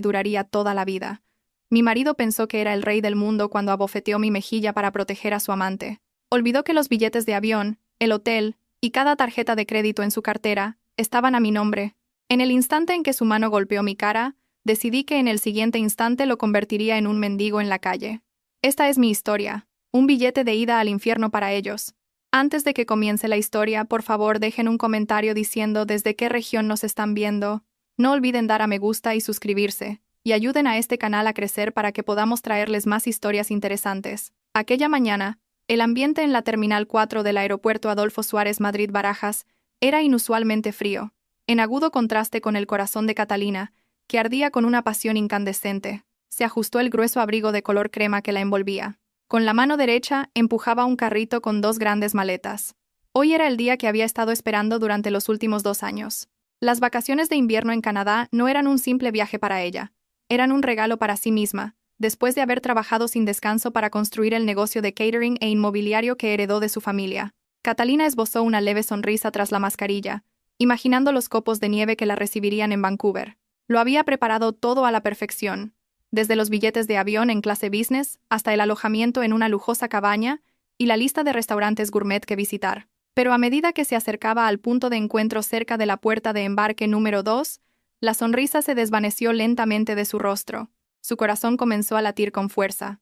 duraría toda la vida. Mi marido pensó que era el rey del mundo cuando abofeteó mi mejilla para proteger a su amante. Olvidó que los billetes de avión, el hotel y cada tarjeta de crédito en su cartera estaban a mi nombre. En el instante en que su mano golpeó mi cara, decidí que en el siguiente instante lo convertiría en un mendigo en la calle. Esta es mi historia, un billete de ida al infierno para ellos. Antes de que comience la historia, por favor dejen un comentario diciendo desde qué región nos están viendo. No olviden dar a me gusta y suscribirse, y ayuden a este canal a crecer para que podamos traerles más historias interesantes. Aquella mañana, el ambiente en la Terminal 4 del aeropuerto Adolfo Suárez Madrid-Barajas era inusualmente frío, en agudo contraste con el corazón de Catalina, que ardía con una pasión incandescente. Se ajustó el grueso abrigo de color crema que la envolvía. Con la mano derecha empujaba un carrito con 2 grandes maletas. Hoy era el día que había estado esperando durante los últimos 2 años. Las vacaciones de invierno en Canadá no eran un simple viaje para ella. Eran un regalo para sí misma, después de haber trabajado sin descanso para construir el negocio de catering e inmobiliario que heredó de su familia. Catalina esbozó una leve sonrisa tras la mascarilla, imaginando los copos de nieve que la recibirían en Vancouver. Lo había preparado todo a la perfección, desde los billetes de avión en clase business hasta el alojamiento en una lujosa cabaña y la lista de restaurantes gourmet que visitar. Pero a medida que se acercaba al punto de encuentro cerca de la puerta de embarque número 2, la sonrisa se desvaneció lentamente de su rostro. Su corazón comenzó a latir con fuerza.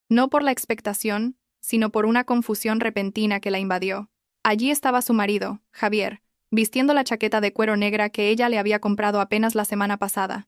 No por la expectación, sino por una confusión repentina que la invadió. Allí estaba su marido, Javier, vistiendo la chaqueta de cuero negra que ella le había comprado apenas la semana pasada.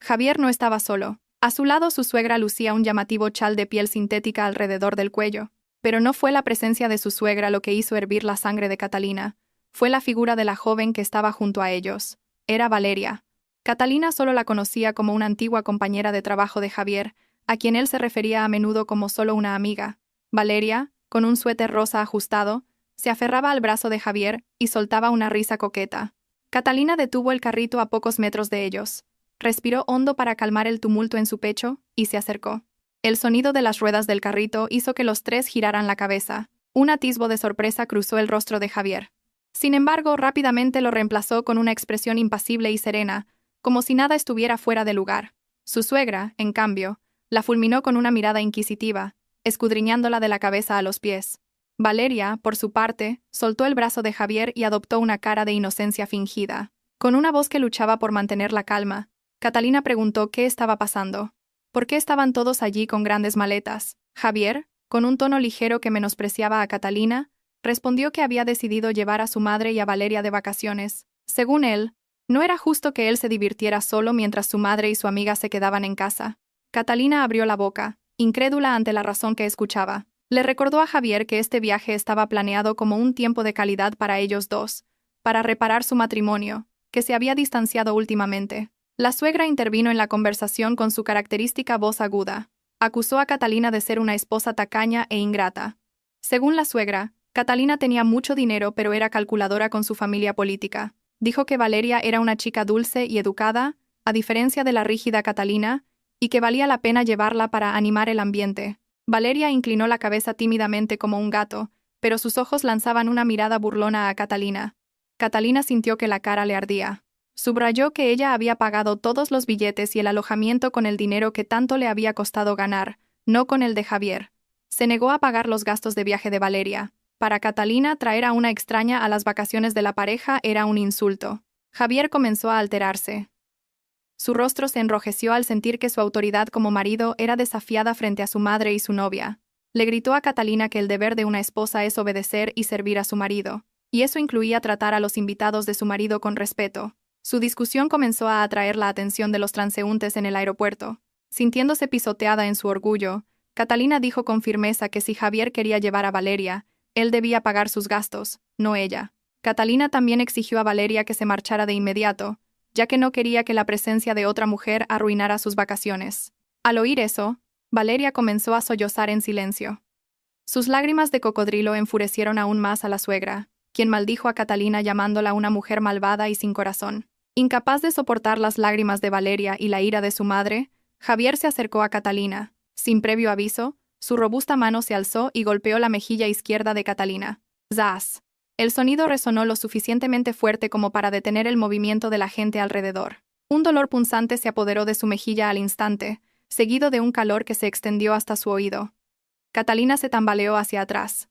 Javier no estaba solo. A su lado su suegra lucía un llamativo chal de piel sintética alrededor del cuello. Pero no fue la presencia de su suegra lo que hizo hervir la sangre de Catalina. Fue la figura de la joven que estaba junto a ellos. Era Valeria. Catalina solo la conocía como una antigua compañera de trabajo de Javier, a quien él se refería a menudo como solo una amiga. Valeria, con un suéter rosa ajustado, se aferraba al brazo de Javier y soltaba una risa coqueta. Catalina detuvo el carrito a pocos metros de ellos. Respiró hondo para calmar el tumulto en su pecho y se acercó. El sonido de las ruedas del carrito hizo que los 3 giraran la cabeza. Un atisbo de sorpresa cruzó el rostro de Javier. Sin embargo, rápidamente lo reemplazó con una expresión impasible y serena, como si nada estuviera fuera de lugar. Su suegra, en cambio, la fulminó con una mirada inquisitiva, escudriñándola de la cabeza a los pies. Valeria, por su parte, soltó el brazo de Javier y adoptó una cara de inocencia fingida. Con una voz que luchaba por mantener la calma, Catalina preguntó qué estaba pasando. ¿Por qué estaban todos allí con grandes maletas? Javier, con un tono ligero que menospreciaba a Catalina, respondió que había decidido llevar a su madre y a Valeria de vacaciones. Según él, no era justo que él se divirtiera solo mientras su madre y su amiga se quedaban en casa. Catalina abrió la boca, incrédula ante la razón que escuchaba. Le recordó a Javier que este viaje estaba planeado como un tiempo de calidad para ellos dos, para reparar su matrimonio, que se había distanciado últimamente. La suegra intervino en la conversación con su característica voz aguda. Acusó a Catalina de ser una esposa tacaña e ingrata. Según la suegra, Catalina tenía mucho dinero pero era calculadora con su familia política. Dijo que Valeria era una chica dulce y educada, a diferencia de la rígida Catalina, y que valía la pena llevarla para animar el ambiente. Valeria inclinó la cabeza tímidamente como un gato, pero sus ojos lanzaban una mirada burlona a Catalina. Catalina sintió que la cara le ardía. Subrayó que ella había pagado todos los billetes y el alojamiento con el dinero que tanto le había costado ganar, no con el de Javier. Se negó a pagar los gastos de viaje de Valeria. Para Catalina, traer a una extraña a las vacaciones de la pareja era un insulto. Javier comenzó a alterarse. Su rostro se enrojeció al sentir que su autoridad como marido era desafiada frente a su madre y su novia. Le gritó a Catalina que el deber de una esposa es obedecer y servir a su marido, y eso incluía tratar a los invitados de su marido con respeto. Su discusión comenzó a atraer la atención de los transeúntes en el aeropuerto. Sintiéndose pisoteada en su orgullo, Catalina dijo con firmeza que si Javier quería llevar a Valeria, él debía pagar sus gastos, no ella. Catalina también exigió a Valeria que se marchara de inmediato, ya que no quería que la presencia de otra mujer arruinara sus vacaciones. Al oír eso, Valeria comenzó a sollozar en silencio. Sus lágrimas de cocodrilo enfurecieron aún más a la suegra, quien maldijo a Catalina llamándola una mujer malvada y sin corazón. Incapaz de soportar las lágrimas de Valeria y la ira de su madre, Javier se acercó a Catalina. Sin previo aviso, su robusta mano se alzó y golpeó la mejilla izquierda de Catalina. ¡Zas! El sonido resonó lo suficientemente fuerte como para detener el movimiento de la gente alrededor. Un dolor punzante se apoderó de su mejilla al instante, seguido de un calor que se extendió hasta su oído. Catalina se tambaleó hacia atrás.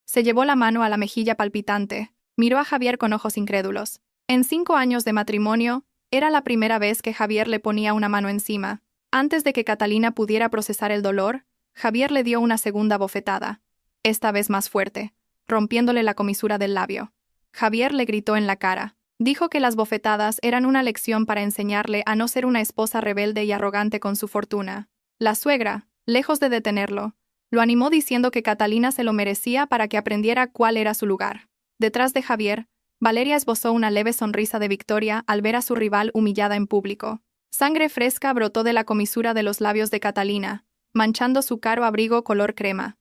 Se llevó la mano a la mejilla palpitante, miró a Javier con ojos incrédulos. En 5 años de matrimonio, era la primera vez que Javier le ponía una mano encima. Antes de que Catalina pudiera procesar el dolor, Javier le dio una segunda bofetada, esta vez más fuerte, rompiéndole la comisura del labio. Javier le gritó en la cara. Dijo que las bofetadas eran una lección para enseñarle a no ser una esposa rebelde y arrogante con su fortuna. La suegra, lejos de detenerlo, lo animó diciendo que Catalina se lo merecía para que aprendiera cuál era su lugar. Detrás de Javier, Valeria esbozó una leve sonrisa de victoria al ver a su rival humillada en público. Sangre fresca brotó de la comisura de los labios de Catalina, manchando su caro abrigo color crema.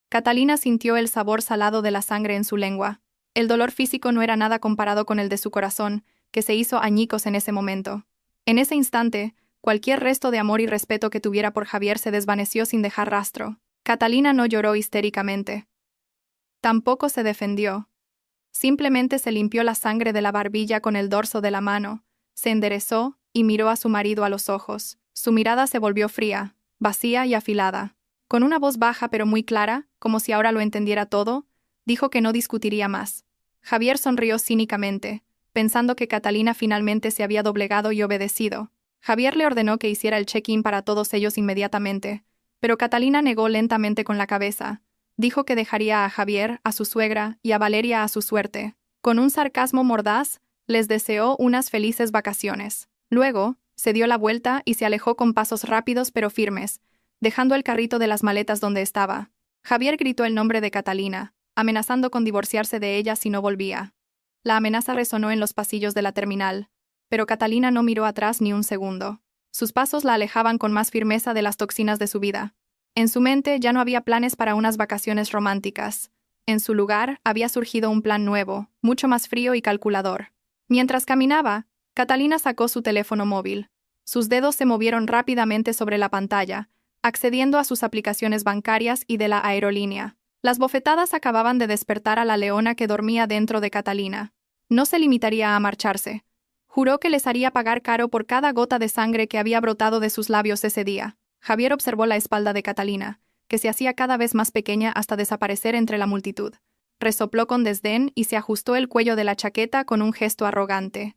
Catalina sintió el sabor salado de la sangre en su lengua. El dolor físico no era nada comparado con el de su corazón, que se hizo añicos en ese momento. En ese instante, cualquier resto de amor y respeto que tuviera por Javier se desvaneció sin dejar rastro. Catalina no lloró histéricamente. Tampoco se defendió. Simplemente se limpió la sangre de la barbilla con el dorso de la mano, se enderezó y miró a su marido a los ojos. Su mirada se volvió fría, vacía y afilada. Con una voz baja pero muy clara, como si ahora lo entendiera todo, dijo que no discutiría más. Javier sonrió cínicamente, pensando que Catalina finalmente se había doblegado y obedecido. Javier le ordenó que hiciera el check-in para todos ellos inmediatamente, pero Catalina negó lentamente con la cabeza. Dijo que dejaría a Javier, a su suegra y a Valeria a su suerte. Con un sarcasmo mordaz, les deseó unas felices vacaciones. Luego, se dio la vuelta y se alejó con pasos rápidos pero firmes, dejando el carrito de las maletas donde estaba. Javier gritó el nombre de Catalina, amenazando con divorciarse de ella si no volvía. La amenaza resonó en los pasillos de la terminal, pero Catalina no miró atrás ni un segundo. Sus pasos la alejaban con más firmeza de las toxinas de su vida. En su mente ya no había planes para unas vacaciones románticas. En su lugar había surgido un plan nuevo, mucho más frío y calculador. Mientras caminaba, Catalina sacó su teléfono móvil. Sus dedos se movieron rápidamente sobre la pantalla, accediendo a sus aplicaciones bancarias y de la aerolínea. Las bofetadas acababan de despertar a la leona que dormía dentro de Catalina. No se limitaría a marcharse. Juró que les haría pagar caro por cada gota de sangre que había brotado de sus labios ese día. Javier observó la espalda de Catalina, que se hacía cada vez más pequeña hasta desaparecer entre la multitud. Resopló con desdén y se ajustó el cuello de la chaqueta con un gesto arrogante.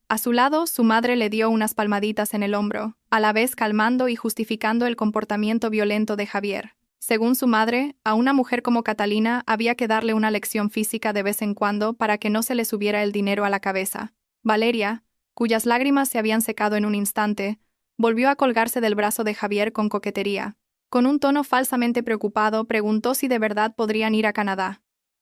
A su lado, su madre le dio unas palmaditas en el hombro, a la vez calmando y justificando el comportamiento violento de Javier. Según su madre, a una mujer como Catalina había que darle una lección física de vez en cuando para que no se le subiera el dinero a la cabeza. Valeria, cuyas lágrimas se habían secado en un instante, volvió a colgarse del brazo de Javier con coquetería. Con un tono falsamente preocupado, preguntó si de verdad podrían ir a Canadá.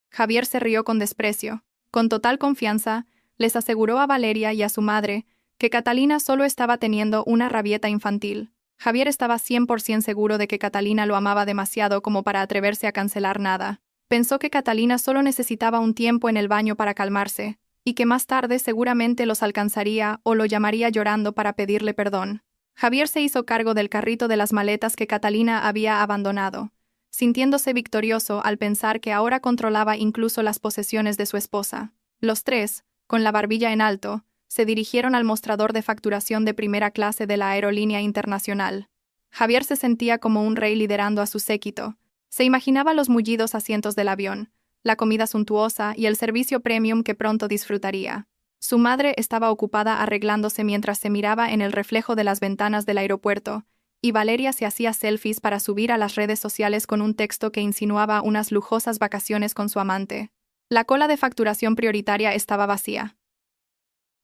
Javier se rió con desprecio. Con total confianza, les aseguró a Valeria y a su madre que Catalina solo estaba teniendo una rabieta infantil. Javier estaba 100% seguro de que Catalina lo amaba demasiado como para atreverse a cancelar nada. Pensó que Catalina solo necesitaba un tiempo en el baño para calmarse, y que más tarde seguramente los alcanzaría o lo llamaría llorando para pedirle perdón. Javier se hizo cargo del carrito de las maletas que Catalina había abandonado, sintiéndose victorioso al pensar que ahora controlaba incluso las posesiones de su esposa. Los tres, con la barbilla en alto, se dirigieron al mostrador de facturación de primera clase de la aerolínea internacional. Javier se sentía como un rey liderando a su séquito. Se imaginaba los mullidos asientos del avión, la comida suntuosa y el servicio premium que pronto disfrutaría. Su madre estaba ocupada arreglándose mientras se miraba en el reflejo de las ventanas del aeropuerto, y Valeria se hacía selfies para subir a las redes sociales con un texto que insinuaba unas lujosas vacaciones con su amante. La cola de facturación prioritaria estaba vacía.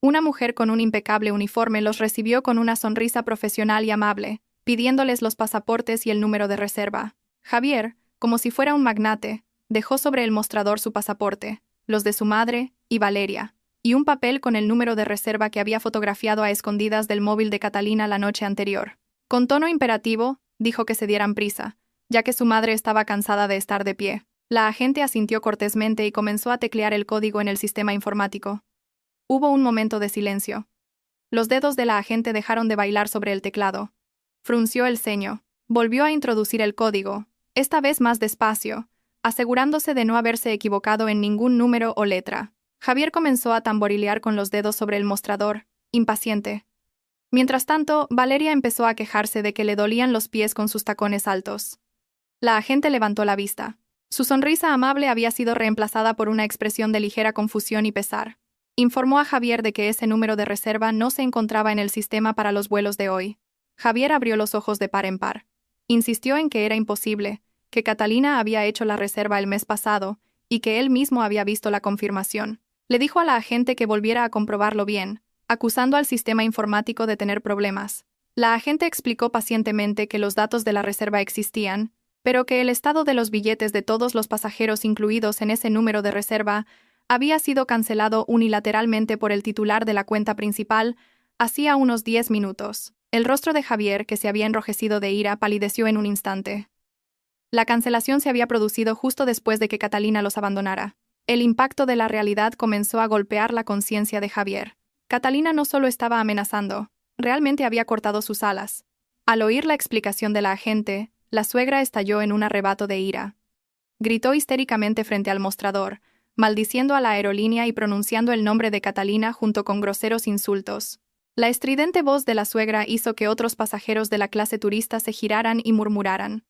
Una mujer con un impecable uniforme los recibió con una sonrisa profesional y amable, pidiéndoles los pasaportes y el número de reserva. Javier, como si fuera un magnate, dejó sobre el mostrador su pasaporte, los de su madre y Valeria, y un papel con el número de reserva que había fotografiado a escondidas del móvil de Catalina la noche anterior. Con tono imperativo, dijo que se dieran prisa, ya que su madre estaba cansada de estar de pie. La agente asintió cortésmente y comenzó a teclear el código en el sistema informático. Hubo un momento de silencio. Los dedos de la agente dejaron de bailar sobre el teclado. Frunció el ceño. Volvió a introducir el código, esta vez más despacio, asegurándose de no haberse equivocado en ningún número o letra. Javier comenzó a tamborilear con los dedos sobre el mostrador, impaciente. Mientras tanto, Valeria empezó a quejarse de que le dolían los pies con sus tacones altos. La agente levantó la vista. Su sonrisa amable había sido reemplazada por una expresión de ligera confusión y pesar. Informó a Javier de que ese número de reserva no se encontraba en el sistema para los vuelos de hoy. Javier abrió los ojos de par en par. Insistió en que era imposible, que Catalina había hecho la reserva el mes pasado y que él mismo había visto la confirmación. Le dijo a la agente que volviera a comprobarlo bien, acusando al sistema informático de tener problemas. La agente explicó pacientemente que los datos de la reserva existían, pero que el estado de los billetes de todos los pasajeros incluidos en ese número de reserva había sido cancelado unilateralmente por el titular de la cuenta principal hacía unos 10 minutos. El rostro de Javier, que se había enrojecido de ira, palideció en un instante. La cancelación se había producido justo después de que Catalina los abandonara. El impacto de la realidad comenzó a golpear la conciencia de Javier. Catalina no solo estaba amenazando, realmente había cortado sus alas. Al oír la explicación de la agente, la suegra estalló en un arrebato de ira. Gritó histéricamente frente al mostrador, maldiciendo a la aerolínea y pronunciando el nombre de Catalina junto con groseros insultos. La estridente voz de la suegra hizo que otros pasajeros de la clase turista se giraran y murmuraran.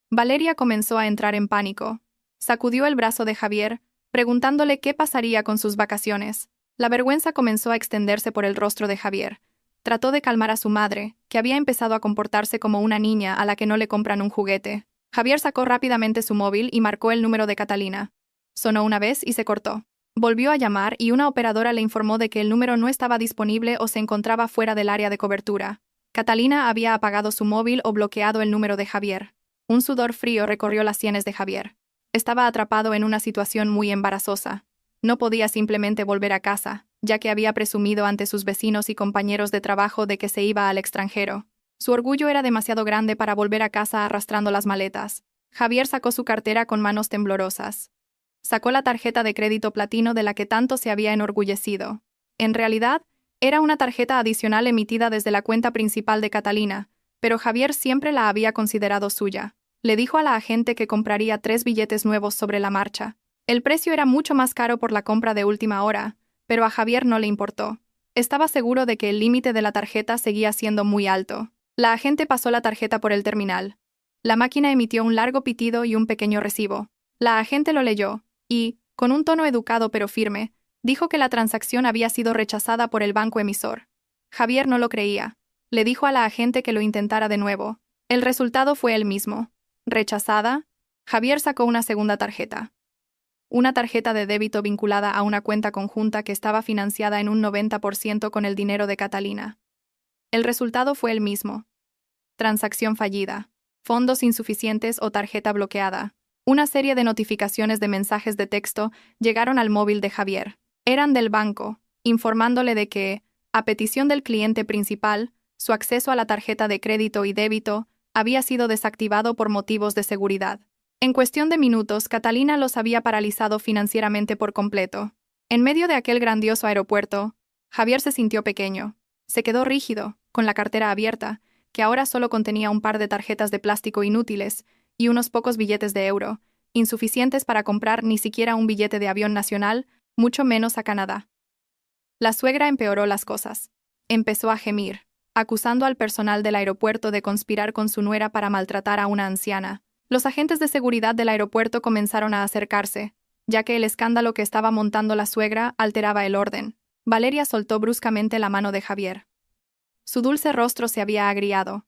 Valeria comenzó a entrar en pánico. Sacudió el brazo de Javier, preguntándole qué pasaría con sus vacaciones. La vergüenza comenzó a extenderse por el rostro de Javier. Trató de calmar a su madre, que había empezado a comportarse como una niña a la que no le compran un juguete. Javier sacó rápidamente su móvil y marcó el número de Catalina. Sonó una vez y se cortó. Volvió a llamar y una operadora le informó de que el número no estaba disponible o se encontraba fuera del área de cobertura. Catalina había apagado su móvil o bloqueado el número de Javier. Un sudor frío recorrió las sienes de Javier. Estaba atrapado en una situación muy embarazosa. No podía simplemente volver a casa, ya que había presumido ante sus vecinos y compañeros de trabajo de que se iba al extranjero. Su orgullo era demasiado grande para volver a casa arrastrando las maletas. Javier sacó su cartera con manos temblorosas. Sacó la tarjeta de crédito platino de la que tanto se había enorgullecido. En realidad, era una tarjeta adicional emitida desde la cuenta principal de Catalina, pero Javier siempre la había considerado suya. Le dijo a la agente que compraría 3 billetes nuevos sobre la marcha. El precio era mucho más caro por la compra de última hora, pero a Javier no le importó. Estaba seguro de que el límite de la tarjeta seguía siendo muy alto. La agente pasó la tarjeta por el terminal. La máquina emitió un largo pitido y un pequeño recibo. La agente lo leyó y, con un tono educado pero firme, dijo que la transacción había sido rechazada por el banco emisor. Javier no lo creía. Le dijo a la agente que lo intentara de nuevo. El resultado fue el mismo. ¿Rechazada? Javier sacó una segunda tarjeta. Una tarjeta de débito vinculada a una cuenta conjunta que estaba financiada en un 90% con el dinero de Catalina. El resultado fue el mismo. Transacción fallida, fondos insuficientes o tarjeta bloqueada. Una serie de notificaciones de mensajes de texto llegaron al móvil de Javier. Eran del banco, informándole de que, a petición del cliente principal, su acceso a la tarjeta de crédito y débito había sido desactivado por motivos de seguridad. En cuestión de minutos, Catalina los había paralizado financieramente por completo. En medio de aquel grandioso aeropuerto, Javier se sintió pequeño. Se quedó rígido, con la cartera abierta, que ahora solo contenía un par de tarjetas de plástico inútiles y unos pocos billetes de euro, insuficientes para comprar ni siquiera un billete de avión nacional, mucho menos a Canadá. La suegra empeoró las cosas. Empezó a gemir, acusando al personal del aeropuerto de conspirar con su nuera para maltratar a una anciana. Los agentes de seguridad del aeropuerto comenzaron a acercarse, ya que el escándalo que estaba montando la suegra alteraba el orden. Valeria soltó bruscamente la mano de Javier. Su dulce rostro se había agriado.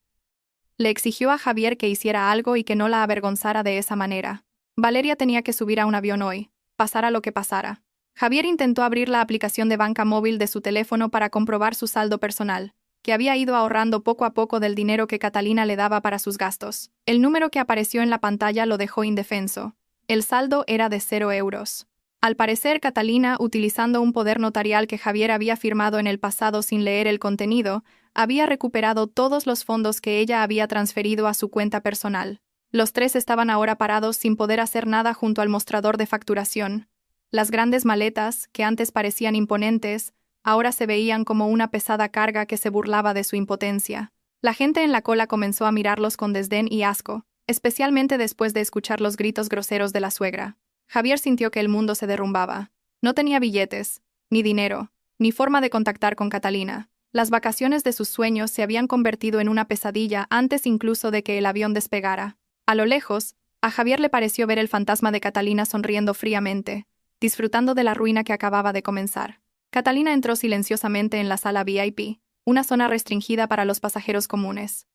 Le exigió a Javier que hiciera algo y que no la avergonzara de esa manera. Valeria tenía que subir a un avión hoy, pasara lo que pasara. Javier intentó abrir la aplicación de banca móvil de su teléfono para comprobar su saldo personal, que había ido ahorrando poco a poco del dinero que Catalina le daba para sus gastos. El número que apareció en la pantalla lo dejó indefenso. El saldo era de 0 euros. Al parecer, Catalina, utilizando un poder notarial que Javier había firmado en el pasado sin leer el contenido, había recuperado todos los fondos que ella había transferido a su cuenta personal. Los tres estaban ahora parados sin poder hacer nada junto al mostrador de facturación. Las grandes maletas, que antes parecían imponentes, ahora se veían como una pesada carga que se burlaba de su impotencia. La gente en la cola comenzó a mirarlos con desdén y asco, especialmente después de escuchar los gritos groseros de la suegra. Javier sintió que el mundo se derrumbaba. No tenía billetes, ni dinero, ni forma de contactar con Catalina. Las vacaciones de sus sueños se habían convertido en una pesadilla antes incluso de que el avión despegara. A lo lejos, a Javier le pareció ver el fantasma de Catalina sonriendo fríamente, disfrutando de la ruina que acababa de comenzar. Catalina entró silenciosamente en la sala VIP, una zona restringida para los pasajeros comunes.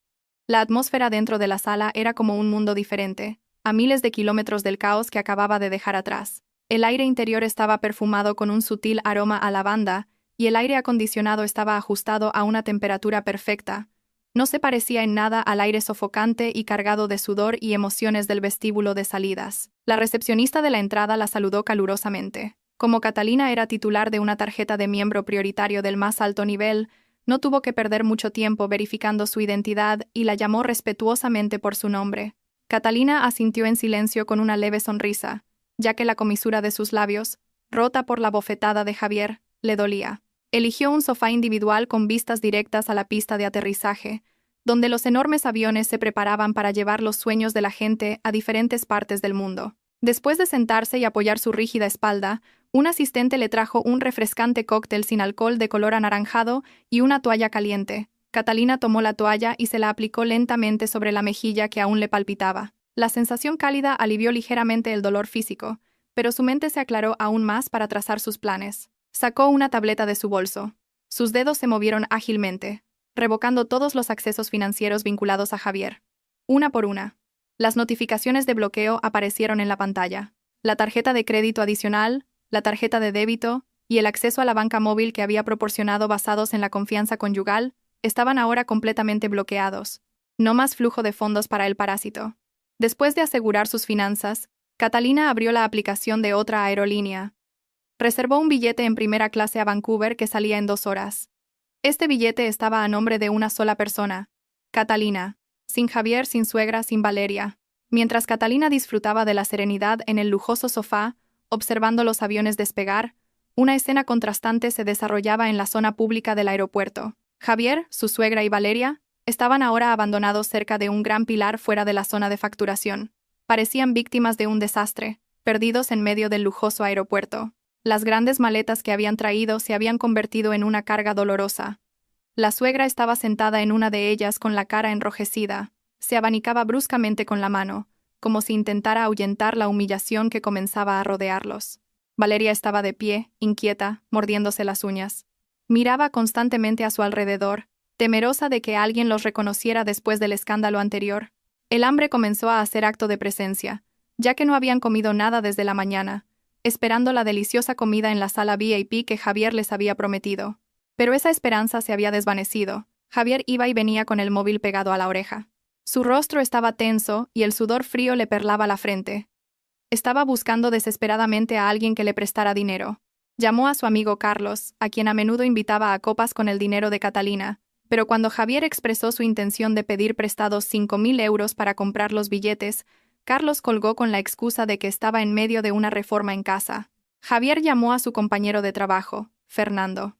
La atmósfera dentro de la sala era como un mundo diferente, a miles de kilómetros del caos que acababa de dejar atrás. El aire interior estaba perfumado con un sutil aroma a lavanda, y el aire acondicionado estaba ajustado a una temperatura perfecta. No se parecía en nada al aire sofocante y cargado de sudor y emociones del vestíbulo de salidas. La recepcionista de la entrada la saludó calurosamente. Como Catalina era titular de una tarjeta de miembro prioritario del más alto nivel, no tuvo que perder mucho tiempo verificando su identidad y la llamó respetuosamente por su nombre. Catalina asintió en silencio con una leve sonrisa, ya que la comisura de sus labios, rota por la bofetada de Javier, le dolía. Eligió un sofá individual con vistas directas a la pista de aterrizaje, donde los enormes aviones se preparaban para llevar los sueños de la gente a diferentes partes del mundo. Después de sentarse y apoyar su rígida espalda, un asistente le trajo un refrescante cóctel sin alcohol de color anaranjado y una toalla caliente. Catalina tomó la toalla y se la aplicó lentamente sobre la mejilla que aún le palpitaba. La sensación cálida alivió ligeramente el dolor físico, pero su mente se aclaró aún más para trazar sus planes. Sacó una tableta de su bolso. Sus dedos se movieron ágilmente, revocando todos los accesos financieros vinculados a Javier. Una por una. Las notificaciones de bloqueo aparecieron en la pantalla. La tarjeta de crédito adicional, la tarjeta de débito y el acceso a la banca móvil que había proporcionado basados en la confianza conyugal estaban ahora completamente bloqueados. No más flujo de fondos para el parásito. Después de asegurar sus finanzas, Catalina abrió la aplicación de otra aerolínea. Reservó un billete en primera clase a Vancouver que salía en 2 horas. Este billete estaba a nombre de una sola persona, Catalina, sin Javier, sin suegra, sin Valeria. Mientras Catalina disfrutaba de la serenidad en el lujoso sofá, observando los aviones despegar, una escena contrastante se desarrollaba en la zona pública del aeropuerto. Javier, su suegra y Valeria estaban ahora abandonados cerca de un gran pilar fuera de la zona de facturación. Parecían víctimas de un desastre, perdidos en medio del lujoso aeropuerto. Las grandes maletas que habían traído se habían convertido en una carga dolorosa. La suegra estaba sentada en una de ellas con la cara enrojecida. Se abanicaba bruscamente con la mano, como si intentara ahuyentar la humillación que comenzaba a rodearlos. Valeria estaba de pie, inquieta, mordiéndose las uñas. Miraba constantemente a su alrededor, temerosa de que alguien los reconociera después del escándalo anterior. El hambre comenzó a hacer acto de presencia, ya que no habían comido nada desde la mañana, esperando la deliciosa comida en la sala VIP que Javier les había prometido. Pero esa esperanza se había desvanecido. Javier iba y venía con el móvil pegado a la oreja. Su rostro estaba tenso y el sudor frío le perlaba la frente. Estaba buscando desesperadamente a alguien que le prestara dinero. Llamó a su amigo Carlos, a quien a menudo invitaba a copas con el dinero de Catalina, pero cuando Javier expresó su intención de pedir prestados 5.000 euros para comprar los billetes, Carlos colgó con la excusa de que estaba en medio de una reforma en casa. Javier llamó a su compañero de trabajo, Fernando.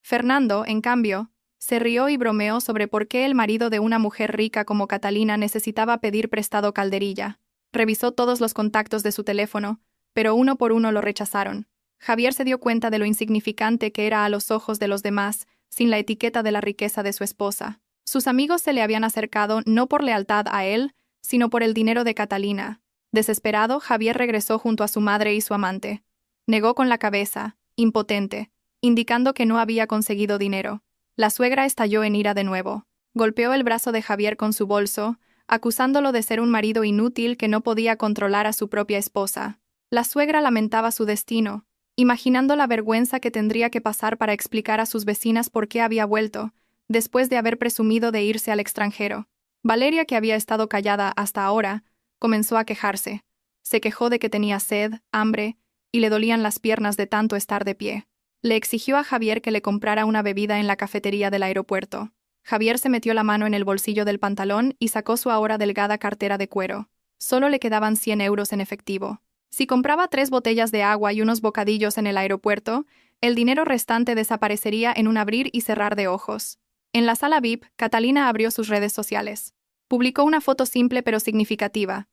Fernando, en cambio, se rió y bromeó sobre por qué el marido de una mujer rica como Catalina necesitaba pedir prestado calderilla. Revisó todos los contactos de su teléfono, pero uno por uno lo rechazaron. Javier se dio cuenta de lo insignificante que era a los ojos de los demás, sin la etiqueta de la riqueza de su esposa. Sus amigos se le habían acercado no por lealtad a él, sino por el dinero de Catalina. Desesperado, Javier regresó junto a su madre y su amante. Negó con la cabeza, impotente, indicando que no había conseguido dinero. La suegra estalló en ira de nuevo. Golpeó el brazo de Javier con su bolso, acusándolo de ser un marido inútil que no podía controlar a su propia esposa. La suegra lamentaba su destino, imaginando la vergüenza que tendría que pasar para explicar a sus vecinas por qué había vuelto, después de haber presumido de irse al extranjero. Valeria, que había estado callada hasta ahora, comenzó a quejarse. Se quejó de que tenía sed, hambre, y le dolían las piernas de tanto estar de pie. Le exigió a Javier que le comprara una bebida en la cafetería del aeropuerto. Javier se metió la mano en el bolsillo del pantalón y sacó su ahora delgada cartera de cuero. Solo le quedaban 100 euros en efectivo. Si compraba 3 botellas de agua y unos bocadillos en el aeropuerto, el dinero restante desaparecería en un abrir y cerrar de ojos. En la sala VIP, Catalina abrió sus redes sociales. Publicó una foto simple pero significativa.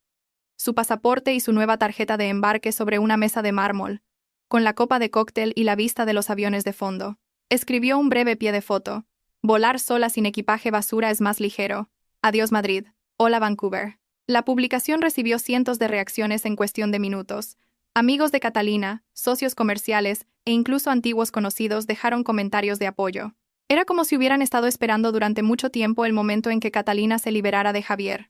Su pasaporte y su nueva tarjeta de embarque sobre una mesa de mármol, con la copa de cóctel y la vista de los aviones de fondo. Escribió un breve pie de foto. Volar sola sin equipaje basura es más ligero. Adiós Madrid. Hola Vancouver. La publicación recibió cientos de reacciones en cuestión de minutos. Amigos de Catalina, socios comerciales e incluso antiguos conocidos dejaron comentarios de apoyo. Era como si hubieran estado esperando durante mucho tiempo el momento en que Catalina se liberara de Javier.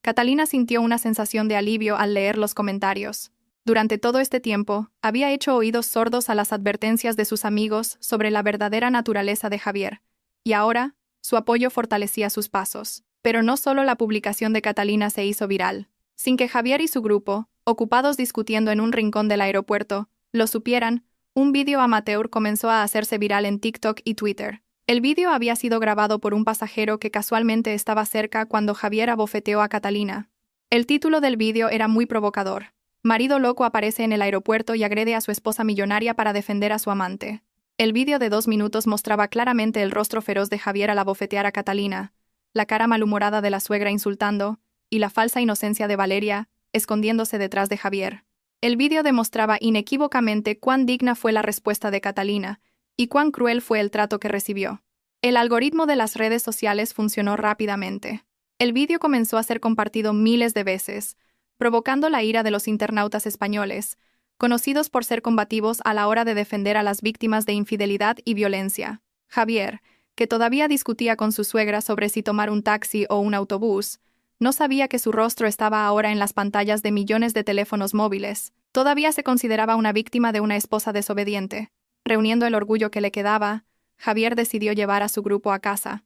Catalina sintió una sensación de alivio al leer los comentarios. Durante todo este tiempo, había hecho oídos sordos a las advertencias de sus amigos sobre la verdadera naturaleza de Javier, y ahora, su apoyo fortalecía sus pasos. Pero no solo la publicación de Catalina se hizo viral. Sin que Javier y su grupo, ocupados discutiendo en un rincón del aeropuerto, lo supieran, un vídeo amateur comenzó a hacerse viral en TikTok y Twitter. El vídeo había sido grabado por un pasajero que casualmente estaba cerca cuando Javier abofeteó a Catalina. El título del vídeo era muy provocador. Marido loco aparece en el aeropuerto y agrede a su esposa millonaria para defender a su amante. El vídeo de 2 minutos mostraba claramente el rostro feroz de Javier al abofetear a Catalina, la cara malhumorada de la suegra insultando, y la falsa inocencia de Valeria, escondiéndose detrás de Javier. El vídeo demostraba inequívocamente cuán digna fue la respuesta de Catalina, y cuán cruel fue el trato que recibió. El algoritmo de las redes sociales funcionó rápidamente. El vídeo comenzó a ser compartido miles de veces, provocando la ira de los internautas españoles, conocidos por ser combativos a la hora de defender a las víctimas de infidelidad y violencia. Javier, que todavía discutía con su suegra sobre si tomar un taxi o un autobús, no sabía que su rostro estaba ahora en las pantallas de millones de teléfonos móviles. Todavía se consideraba una víctima de una esposa desobediente. Reuniendo el orgullo que le quedaba, Javier decidió llevar a su grupo a casa.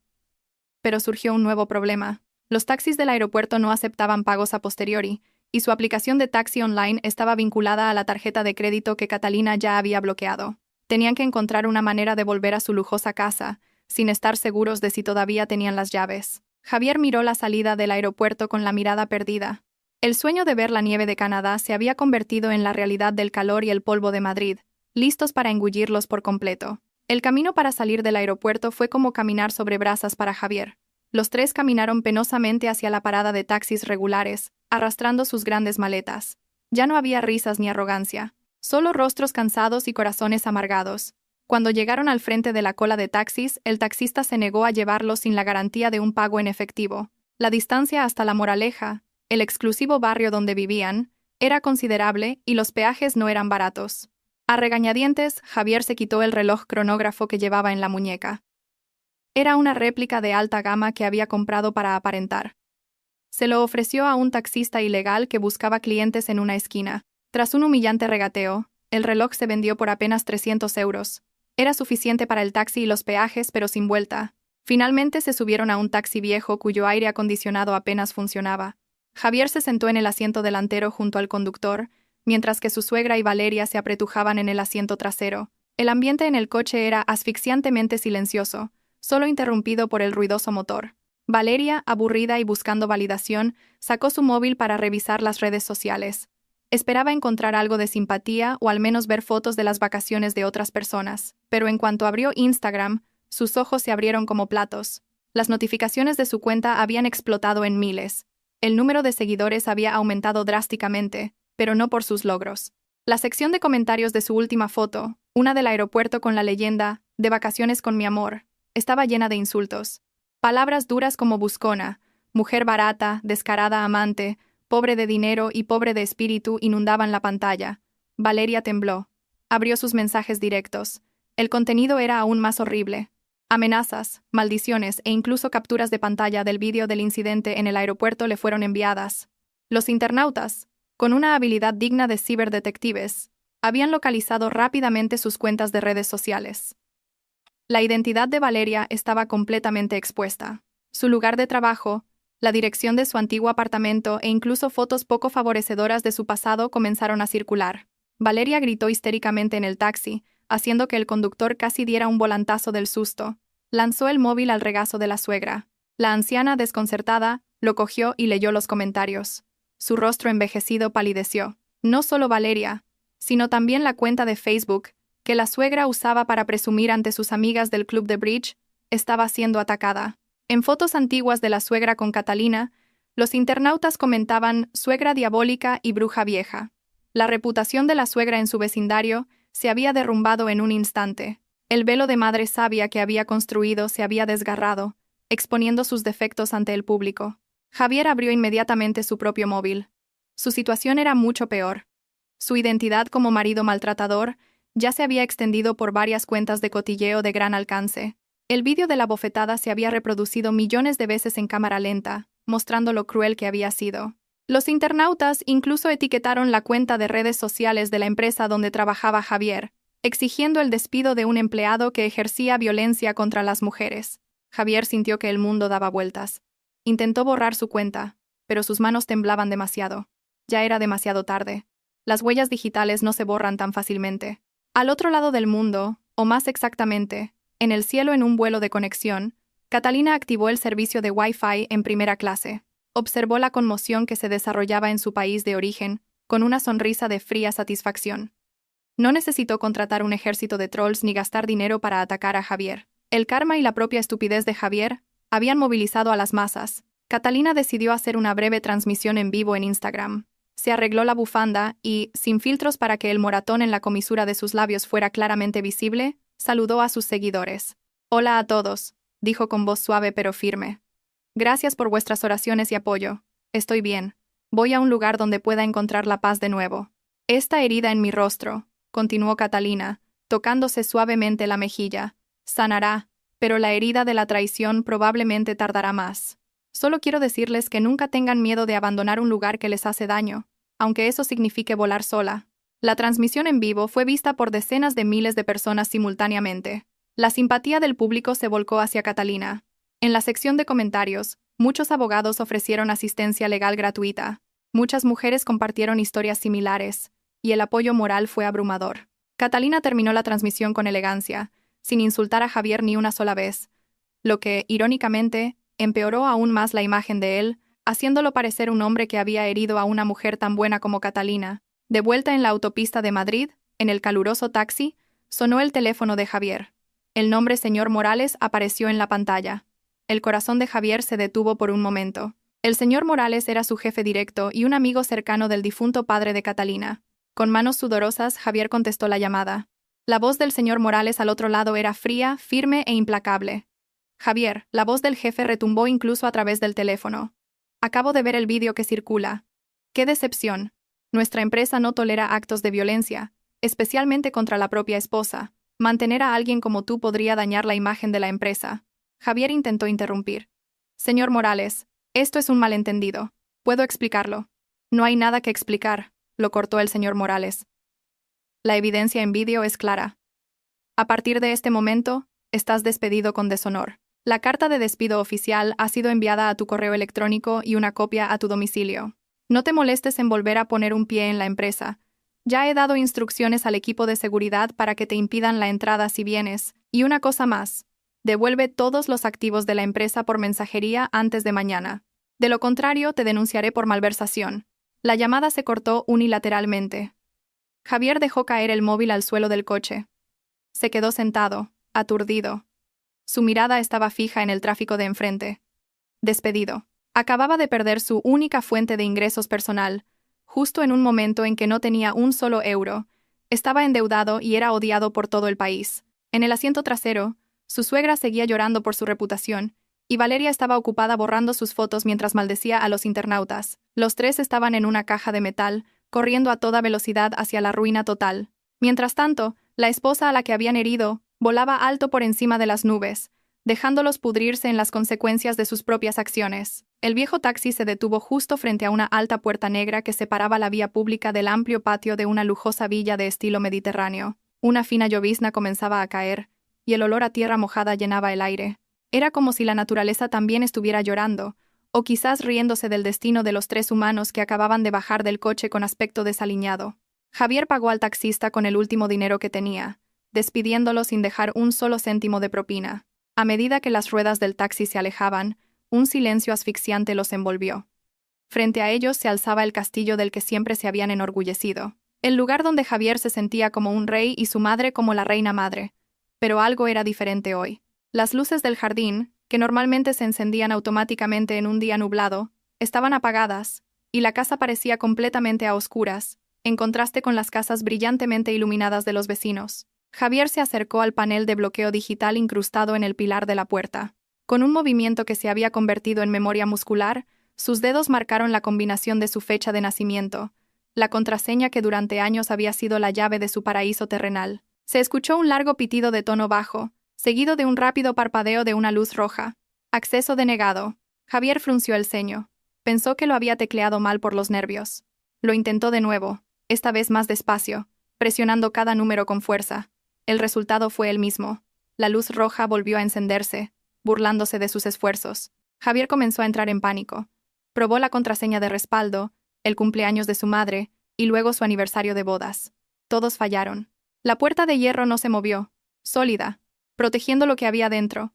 Pero surgió un nuevo problema. Los taxis del aeropuerto no aceptaban pagos a posteriori, y su aplicación de taxi online estaba vinculada a la tarjeta de crédito que Catalina ya había bloqueado. Tenían que encontrar una manera de volver a su lujosa casa, sin estar seguros de si todavía tenían las llaves. Javier miró la salida del aeropuerto con la mirada perdida. El sueño de ver la nieve de Canadá se había convertido en la realidad del calor y el polvo de Madrid, listos para engullirlos por completo. El camino para salir del aeropuerto fue como caminar sobre brasas para Javier. Los tres caminaron penosamente hacia la parada de taxis regulares, arrastrando sus grandes maletas. Ya no había risas ni arrogancia, solo rostros cansados y corazones amargados. Cuando llegaron al frente de la cola de taxis, el taxista se negó a llevarlos sin la garantía de un pago en efectivo. La distancia hasta La Moraleja, el exclusivo barrio donde vivían, era considerable y los peajes no eran baratos. A regañadientes, Javier se quitó el reloj cronógrafo que llevaba en la muñeca. Era una réplica de alta gama que había comprado para aparentar. Se lo ofreció a un taxista ilegal que buscaba clientes en una esquina. Tras un humillante regateo, el reloj se vendió por apenas 300 euros. Era suficiente para el taxi y los peajes, pero sin vuelta. Finalmente se subieron a un taxi viejo cuyo aire acondicionado apenas funcionaba. Javier se sentó en el asiento delantero junto al conductor, mientras que su suegra y Valeria se apretujaban en el asiento trasero. El ambiente en el coche era asfixiantemente silencioso, solo interrumpido por el ruidoso motor. Valeria, aburrida y buscando validación, sacó su móvil para revisar las redes sociales. Esperaba encontrar algo de simpatía o al menos ver fotos de las vacaciones de otras personas, pero en cuanto abrió Instagram, sus ojos se abrieron como platos. Las notificaciones de su cuenta habían explotado en miles. El número de seguidores había aumentado drásticamente, pero no por sus logros. La sección de comentarios de su última foto, una del aeropuerto con la leyenda, "De vacaciones con mi amor", estaba llena de insultos. Palabras duras como buscona, mujer barata, descarada amante, pobre de dinero y pobre de espíritu inundaban la pantalla. Valeria tembló. Abrió sus mensajes directos. El contenido era aún más horrible. Amenazas, maldiciones e incluso capturas de pantalla del vídeo del incidente en el aeropuerto le fueron enviadas. Los internautas, con una habilidad digna de ciberdetectives, habían localizado rápidamente sus cuentas de redes sociales. La identidad de Valeria estaba completamente expuesta. Su lugar de trabajo, la dirección de su antiguo apartamento e incluso fotos poco favorecedoras de su pasado comenzaron a circular. Valeria gritó histéricamente en el taxi, haciendo que el conductor casi diera un volantazo del susto. Lanzó el móvil al regazo de la suegra. La anciana, desconcertada, lo cogió y leyó los comentarios. Su rostro envejecido palideció. No solo Valeria, sino también la cuenta de Facebook, que la suegra usaba para presumir ante sus amigas del club de bridge, estaba siendo atacada. En fotos antiguas de la suegra con Catalina, los internautas comentaban suegra diabólica y bruja vieja. La reputación de la suegra en su vecindario se había derrumbado en un instante. El velo de madre sabia que había construido se había desgarrado, exponiendo sus defectos ante el público. Javier abrió inmediatamente su propio móvil. Su situación era mucho peor. Su identidad como marido maltratador ya se había extendido por varias cuentas de cotilleo de gran alcance. El vídeo de la bofetada se había reproducido millones de veces en cámara lenta, mostrando lo cruel que había sido. Los internautas incluso etiquetaron la cuenta de redes sociales de la empresa donde trabajaba Javier, exigiendo el despido de un empleado que ejercía violencia contra las mujeres. Javier sintió que el mundo daba vueltas. Intentó borrar su cuenta, pero sus manos temblaban demasiado. Ya era demasiado tarde. Las huellas digitales no se borran tan fácilmente. Al otro lado del mundo, o más exactamente, en el cielo en un vuelo de conexión, Catalina activó el servicio de Wi-Fi en primera clase. Observó la conmoción que se desarrollaba en su país de origen, con una sonrisa de fría satisfacción. No necesitó contratar un ejército de trolls ni gastar dinero para atacar a Javier. El karma y la propia estupidez de Javier habían movilizado a las masas. Catalina decidió hacer una breve transmisión en vivo en Instagram. Se arregló la bufanda y, sin filtros para que el moratón en la comisura de sus labios fuera claramente visible, saludó a sus seguidores. «Hola a todos», dijo con voz suave pero firme. «Gracias por vuestras oraciones y apoyo. Estoy bien. Voy a un lugar donde pueda encontrar la paz de nuevo. Esta herida en mi rostro», continuó Catalina, tocándose suavemente la mejilla, «sanará, pero la herida de la traición probablemente tardará más. Solo quiero decirles que nunca tengan miedo de abandonar un lugar que les hace daño, aunque eso signifique volar sola». La transmisión en vivo fue vista por decenas de miles de personas simultáneamente. La simpatía del público se volcó hacia Catalina. En la sección de comentarios, muchos abogados ofrecieron asistencia legal gratuita. Muchas mujeres compartieron historias similares, y el apoyo moral fue abrumador. Catalina terminó la transmisión con elegancia, sin insultar a Javier ni una sola vez, lo que, irónicamente, empeoró aún más la imagen de él, haciéndolo parecer un hombre que había herido a una mujer tan buena como Catalina. De vuelta en la autopista de Madrid, en el caluroso taxi, sonó el teléfono de Javier. El nombre señor Morales apareció en la pantalla. El corazón de Javier se detuvo por un momento. El señor Morales era su jefe directo y un amigo cercano del difunto padre de Catalina. Con manos sudorosas, Javier contestó la llamada. La voz del señor Morales al otro lado era fría, firme e implacable. «Javier», la voz del jefe retumbó incluso a través del teléfono. «Acabo de ver el vídeo que circula. ¡Qué decepción! Nuestra empresa no tolera actos de violencia, especialmente contra la propia esposa. Mantener a alguien como tú podría dañar la imagen de la empresa». Javier intentó interrumpir. «Señor Morales, esto es un malentendido. Puedo explicarlo». «No hay nada que explicar», lo cortó el señor Morales. «La evidencia en vídeo es clara. A partir de este momento, estás despedido con deshonor. La carta de despido oficial ha sido enviada a tu correo electrónico y una copia a tu domicilio. No te molestes en volver a poner un pie en la empresa. Ya he dado instrucciones al equipo de seguridad para que te impidan la entrada si vienes. Y una cosa más. Devuelve todos los activos de la empresa por mensajería antes de mañana. De lo contrario, te denunciaré por malversación». La llamada se cortó unilateralmente. Javier dejó caer el móvil al suelo del coche. Se quedó sentado, aturdido. Su mirada estaba fija en el tráfico de enfrente. Despedido. Acababa de perder su única fuente de ingresos personal, justo en un momento en que no tenía un solo euro. Estaba endeudado y era odiado por todo el país. En el asiento trasero, su suegra seguía llorando por su reputación, y Valeria estaba ocupada borrando sus fotos mientras maldecía a los internautas. Los tres estaban en una caja de metal, corriendo a toda velocidad hacia la ruina total. Mientras tanto, la esposa a la que habían herido volaba alto por encima de las nubes, dejándolos pudrirse en las consecuencias de sus propias acciones. El viejo taxi se detuvo justo frente a una alta puerta negra que separaba la vía pública del amplio patio de una lujosa villa de estilo mediterráneo. Una fina llovizna comenzaba a caer, y el olor a tierra mojada llenaba el aire. Era como si la naturaleza también estuviera llorando, o quizás riéndose del destino de los tres humanos que acababan de bajar del coche con aspecto desaliñado. Javier pagó al taxista con el último dinero que tenía, despidiéndolo sin dejar un solo céntimo de propina. A medida que las ruedas del taxi se alejaban, un silencio asfixiante los envolvió. Frente a ellos se alzaba el castillo del que siempre se habían enorgullecido, el lugar donde Javier se sentía como un rey y su madre como la reina madre. Pero algo era diferente hoy. Las luces del jardín, que normalmente se encendían automáticamente en un día nublado, estaban apagadas, y la casa parecía completamente a oscuras, en contraste con las casas brillantemente iluminadas de los vecinos. Javier se acercó al panel de bloqueo digital incrustado en el pilar de la puerta. Con un movimiento que se había convertido en memoria muscular, sus dedos marcaron la combinación de su fecha de nacimiento, la contraseña que durante años había sido la llave de su paraíso terrenal. Se escuchó un largo pitido de tono bajo, seguido de un rápido parpadeo de una luz roja. Acceso denegado. Javier frunció el ceño. Pensó que lo había tecleado mal por los nervios. Lo intentó de nuevo, esta vez más despacio, presionando cada número con fuerza. El resultado fue el mismo. La luz roja volvió a encenderse, burlándose de sus esfuerzos. Javier comenzó a entrar en pánico. Probó la contraseña de respaldo, el cumpleaños de su madre, y luego su aniversario de bodas. Todos fallaron. La puerta de hierro no se movió, sólida, protegiendo lo que había dentro,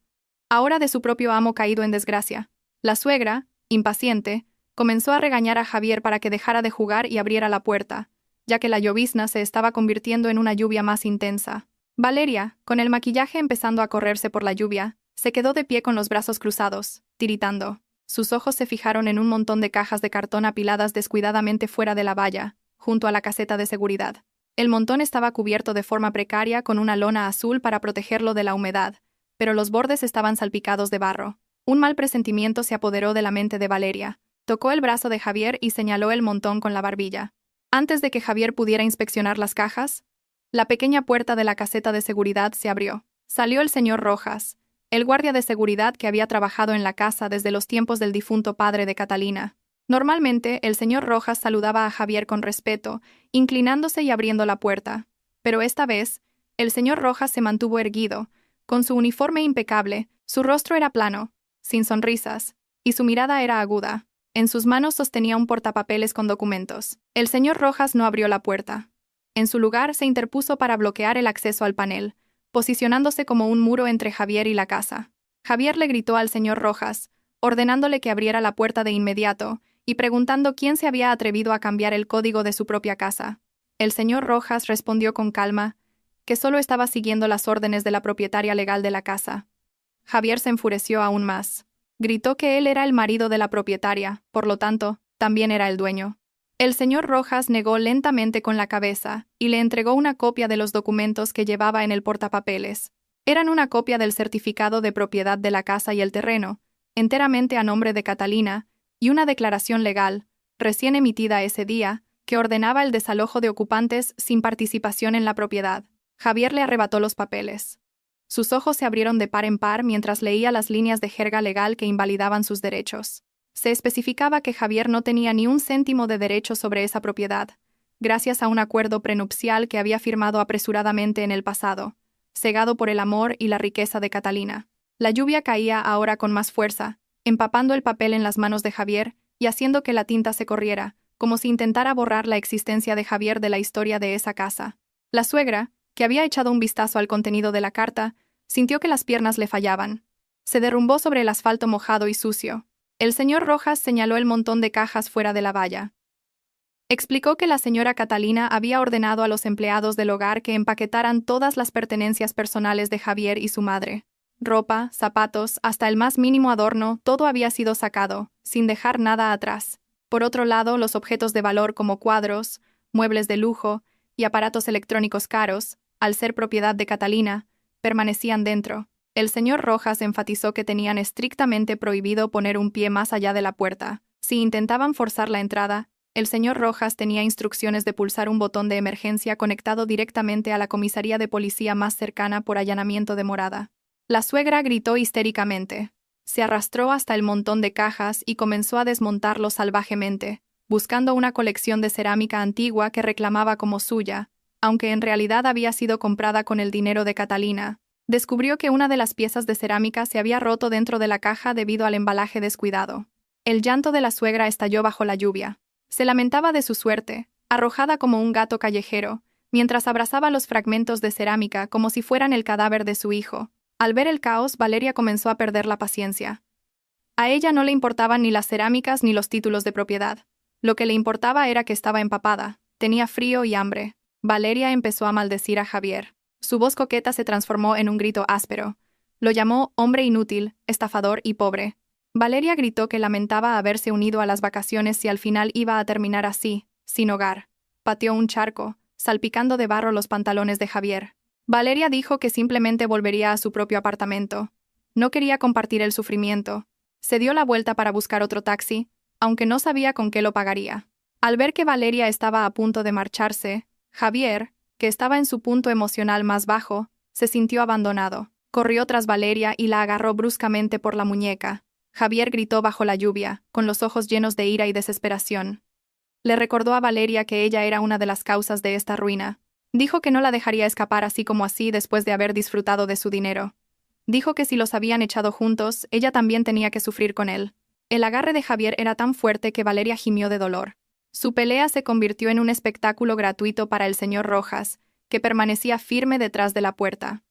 ahora de su propio amo caído en desgracia. La suegra, impaciente, comenzó a regañar a Javier para que dejara de jugar y abriera la puerta, ya que la llovizna se estaba convirtiendo en una lluvia más intensa. Valeria, con el maquillaje empezando a correrse por la lluvia, se quedó de pie con los brazos cruzados, tiritando. Sus ojos se fijaron en un montón de cajas de cartón apiladas descuidadamente fuera de la valla, junto a la caseta de seguridad. El montón estaba cubierto de forma precaria con una lona azul para protegerlo de la humedad, pero los bordes estaban salpicados de barro. Un mal presentimiento se apoderó de la mente de Valeria. Tocó el brazo de Javier y señaló el montón con la barbilla. Antes de que Javier pudiera inspeccionar las cajas, la pequeña puerta de la caseta de seguridad se abrió. Salió el señor Rojas, el guardia de seguridad que había trabajado en la casa desde los tiempos del difunto padre de Catalina. Normalmente, el señor Rojas saludaba a Javier con respeto, inclinándose y abriendo la puerta. Pero esta vez, el señor Rojas se mantuvo erguido, con su uniforme impecable, su rostro era plano, sin sonrisas, y su mirada era aguda. En sus manos sostenía un portapapeles con documentos. El señor Rojas no abrió la puerta. En su lugar se interpuso para bloquear el acceso al panel, posicionándose como un muro entre Javier y la casa. Javier le gritó al señor Rojas, ordenándole que abriera la puerta de inmediato, y preguntando quién se había atrevido a cambiar el código de su propia casa. El señor Rojas respondió con calma, que solo estaba siguiendo las órdenes de la propietaria legal de la casa. Javier se enfureció aún más. Gritó que él era el marido de la propietaria, por lo tanto, también era el dueño. El señor Rojas negó lentamente con la cabeza y le entregó una copia de los documentos que llevaba en el portapapeles. Eran una copia del certificado de propiedad de la casa y el terreno, enteramente a nombre de Catalina, y una declaración legal, recién emitida ese día, que ordenaba el desalojo de ocupantes sin participación en la propiedad. Javier le arrebató los papeles. Sus ojos se abrieron de par en par mientras leía las líneas de jerga legal que invalidaban sus derechos. Se especificaba que Javier no tenía ni un céntimo de derecho sobre esa propiedad, gracias a un acuerdo prenupcial que había firmado apresuradamente en el pasado, cegado por el amor y la riqueza de Catalina. La lluvia caía ahora con más fuerza, empapando el papel en las manos de Javier y haciendo que la tinta se corriera, como si intentara borrar la existencia de Javier de la historia de esa casa. La suegra, que había echado un vistazo al contenido de la carta, sintió que las piernas le fallaban. Se derrumbó sobre el asfalto mojado y sucio. El señor Rojas señaló el montón de cajas fuera de la valla. Explicó que la señora Catalina había ordenado a los empleados del hogar que empaquetaran todas las pertenencias personales de Javier y su madre. Ropa, zapatos, hasta el más mínimo adorno, todo había sido sacado, sin dejar nada atrás. Por otro lado, los objetos de valor como cuadros, muebles de lujo y aparatos electrónicos caros, al ser propiedad de Catalina, permanecían dentro. El señor Rojas enfatizó que tenían estrictamente prohibido poner un pie más allá de la puerta. Si intentaban forzar la entrada, el señor Rojas tenía instrucciones de pulsar un botón de emergencia conectado directamente a la comisaría de policía más cercana por allanamiento de morada. La suegra gritó histéricamente. Se arrastró hasta el montón de cajas y comenzó a desmontarlo salvajemente, buscando una colección de cerámica antigua que reclamaba como suya, aunque en realidad había sido comprada con el dinero de Catalina. Descubrió que una de las piezas de cerámica se había roto dentro de la caja debido al embalaje descuidado. El llanto de la suegra estalló bajo la lluvia. Se lamentaba de su suerte, arrojada como un gato callejero, mientras abrazaba los fragmentos de cerámica como si fueran el cadáver de su hijo. Al ver el caos, Valeria comenzó a perder la paciencia. A ella no le importaban ni las cerámicas ni los títulos de propiedad. Lo que le importaba era que estaba empapada, tenía frío y hambre. Valeria empezó a maldecir a Javier. Su voz coqueta se transformó en un grito áspero. Lo llamó hombre inútil, estafador y pobre. Valeria gritó que lamentaba haberse unido a las vacaciones si al final iba a terminar así, sin hogar. Pateó un charco, salpicando de barro los pantalones de Javier. Valeria dijo que simplemente volvería a su propio apartamento. No quería compartir el sufrimiento. Se dio la vuelta para buscar otro taxi, aunque no sabía con qué lo pagaría. Al ver que Valeria estaba a punto de marcharse, Javier, que estaba en su punto emocional más bajo, se sintió abandonado. Corrió tras Valeria y la agarró bruscamente por la muñeca. Javier gritó bajo la lluvia, con los ojos llenos de ira y desesperación. Le recordó a Valeria que ella era una de las causas de esta ruina. Dijo que no la dejaría escapar así como así después de haber disfrutado de su dinero. Dijo que si los habían echado juntos, ella también tenía que sufrir con él. El agarre de Javier era tan fuerte que Valeria gimió de dolor. Su pelea se convirtió en un espectáculo gratuito para el señor Rojas, que permanecía firme detrás de la puerta.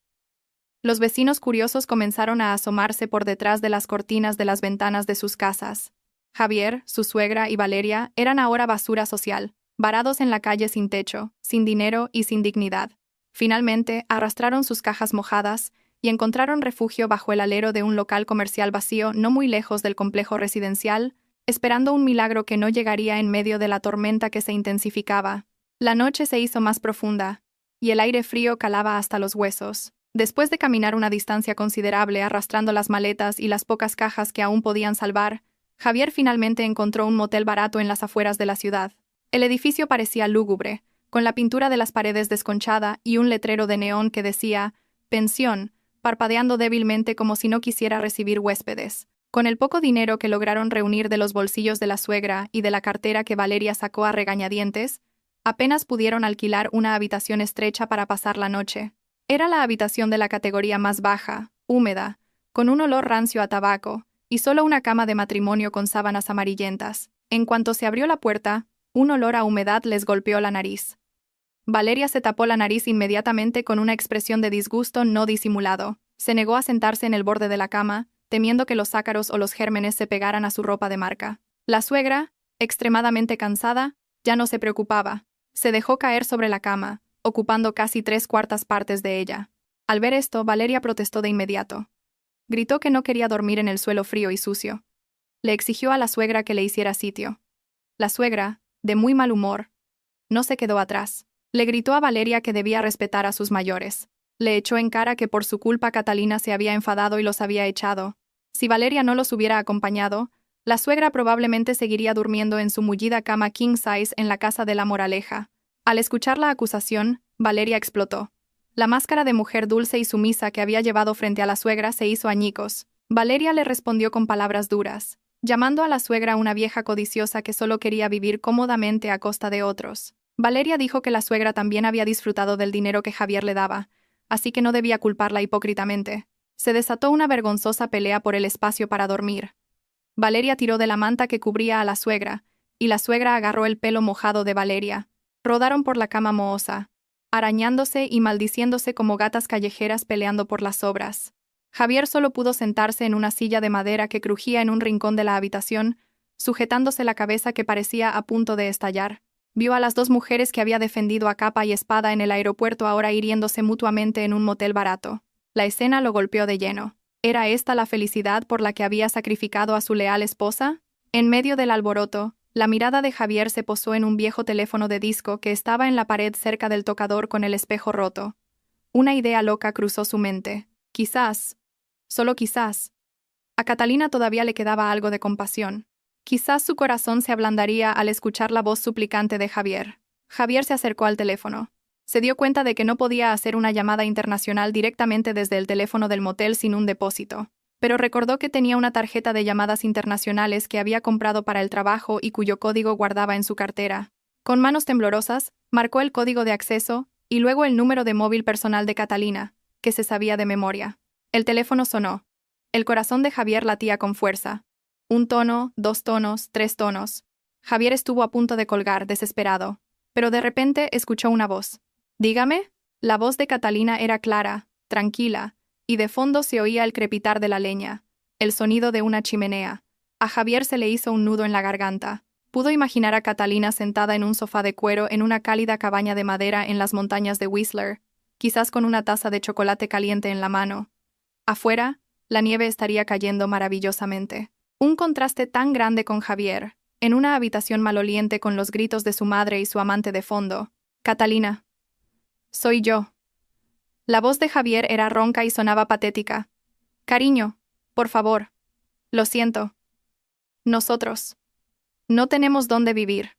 Los vecinos curiosos comenzaron a asomarse por detrás de las cortinas de las ventanas de sus casas. Javier, su suegra y Valeria eran ahora basura social, varados en la calle sin techo, sin dinero y sin dignidad. Finalmente, arrastraron sus cajas mojadas y encontraron refugio bajo el alero de un local comercial vacío no muy lejos del complejo residencial, esperando un milagro que no llegaría en medio de la tormenta que se intensificaba. La noche se hizo más profunda, y el aire frío calaba hasta los huesos. Después de caminar una distancia considerable arrastrando las maletas y las pocas cajas que aún podían salvar, Javier finalmente encontró un motel barato en las afueras de la ciudad. El edificio parecía lúgubre, con la pintura de las paredes desconchada y un letrero de neón que decía «Pensión», parpadeando débilmente como si no quisiera recibir huéspedes. Con el poco dinero que lograron reunir de los bolsillos de la suegra y de la cartera que Valeria sacó a regañadientes, apenas pudieron alquilar una habitación estrecha para pasar la noche. Era la habitación de la categoría más baja, húmeda, con un olor rancio a tabaco, y solo una cama de matrimonio con sábanas amarillentas. En cuanto se abrió la puerta, un olor a humedad les golpeó la nariz. Valeria se tapó la nariz inmediatamente con una expresión de disgusto no disimulado. Se negó a sentarse en el borde de la cama, temiendo que los ácaros o los gérmenes se pegaran a su ropa de marca. La suegra, extremadamente cansada, ya no se preocupaba. Se dejó caer sobre la cama, ocupando casi 3/4 partes de ella. Al ver esto, Valeria protestó de inmediato. Gritó que no quería dormir en el suelo frío y sucio. Le exigió a la suegra que le hiciera sitio. La suegra, de muy mal humor, no se quedó atrás. Le gritó a Valeria que debía respetar a sus mayores. Le echó en cara que por su culpa Catalina se había enfadado y los había echado. Si Valeria no los hubiera acompañado, la suegra probablemente seguiría durmiendo en su mullida cama king size en la casa de la Moraleja. Al escuchar la acusación, Valeria explotó. La máscara de mujer dulce y sumisa que había llevado frente a la suegra se hizo añicos. Valeria le respondió con palabras duras, llamando a la suegra una vieja codiciosa que solo quería vivir cómodamente a costa de otros. Valeria dijo que la suegra también había disfrutado del dinero que Javier le daba, así que no debía culparla hipócritamente. Se desató una vergonzosa pelea por el espacio para dormir. Valeria tiró de la manta que cubría a la suegra, y la suegra agarró el pelo mojado de Valeria. Rodaron por la cama mohosa, arañándose y maldiciéndose como gatas callejeras peleando por las sobras. Javier solo pudo sentarse en una silla de madera que crujía en un rincón de la habitación, sujetándose la cabeza que parecía a punto de estallar. Vio a las dos mujeres que había defendido a capa y espada en el aeropuerto ahora hiriéndose mutuamente en un motel barato. La escena lo golpeó de lleno. ¿Era esta la felicidad por la que había sacrificado a su leal esposa? En medio del alboroto, la mirada de Javier se posó en un viejo teléfono de disco que estaba en la pared cerca del tocador con el espejo roto. Una idea loca cruzó su mente. Quizás, solo quizás, a Catalina todavía le quedaba algo de compasión. Quizás su corazón se ablandaría al escuchar la voz suplicante de Javier. Javier se acercó al teléfono. Se dio cuenta de que no podía hacer una llamada internacional directamente desde el teléfono del motel sin un depósito. Pero recordó que tenía una tarjeta de llamadas internacionales que había comprado para el trabajo y cuyo código guardaba en su cartera. Con manos temblorosas, marcó el código de acceso y luego el número de móvil personal de Catalina, que se sabía de memoria. El teléfono sonó. El corazón de Javier latía con fuerza. 1 tono, 2 tonos, 3 tonos. Javier estuvo a punto de colgar, desesperado. Pero de repente escuchó una voz. «Dígame». La voz de Catalina era clara, tranquila, y de fondo se oía el crepitar de la leña, el sonido de una chimenea. A Javier se le hizo un nudo en la garganta. Pudo imaginar a Catalina sentada en un sofá de cuero en una cálida cabaña de madera en las montañas de Whistler, quizás con una taza de chocolate caliente en la mano. Afuera, la nieve estaría cayendo maravillosamente. Un contraste tan grande con Javier, en una habitación maloliente con los gritos de su madre y su amante de fondo. «Catalina. Soy yo». La voz de Javier era ronca y sonaba patética. Cariño, por favor. Lo siento. Nosotros. No tenemos dónde vivir.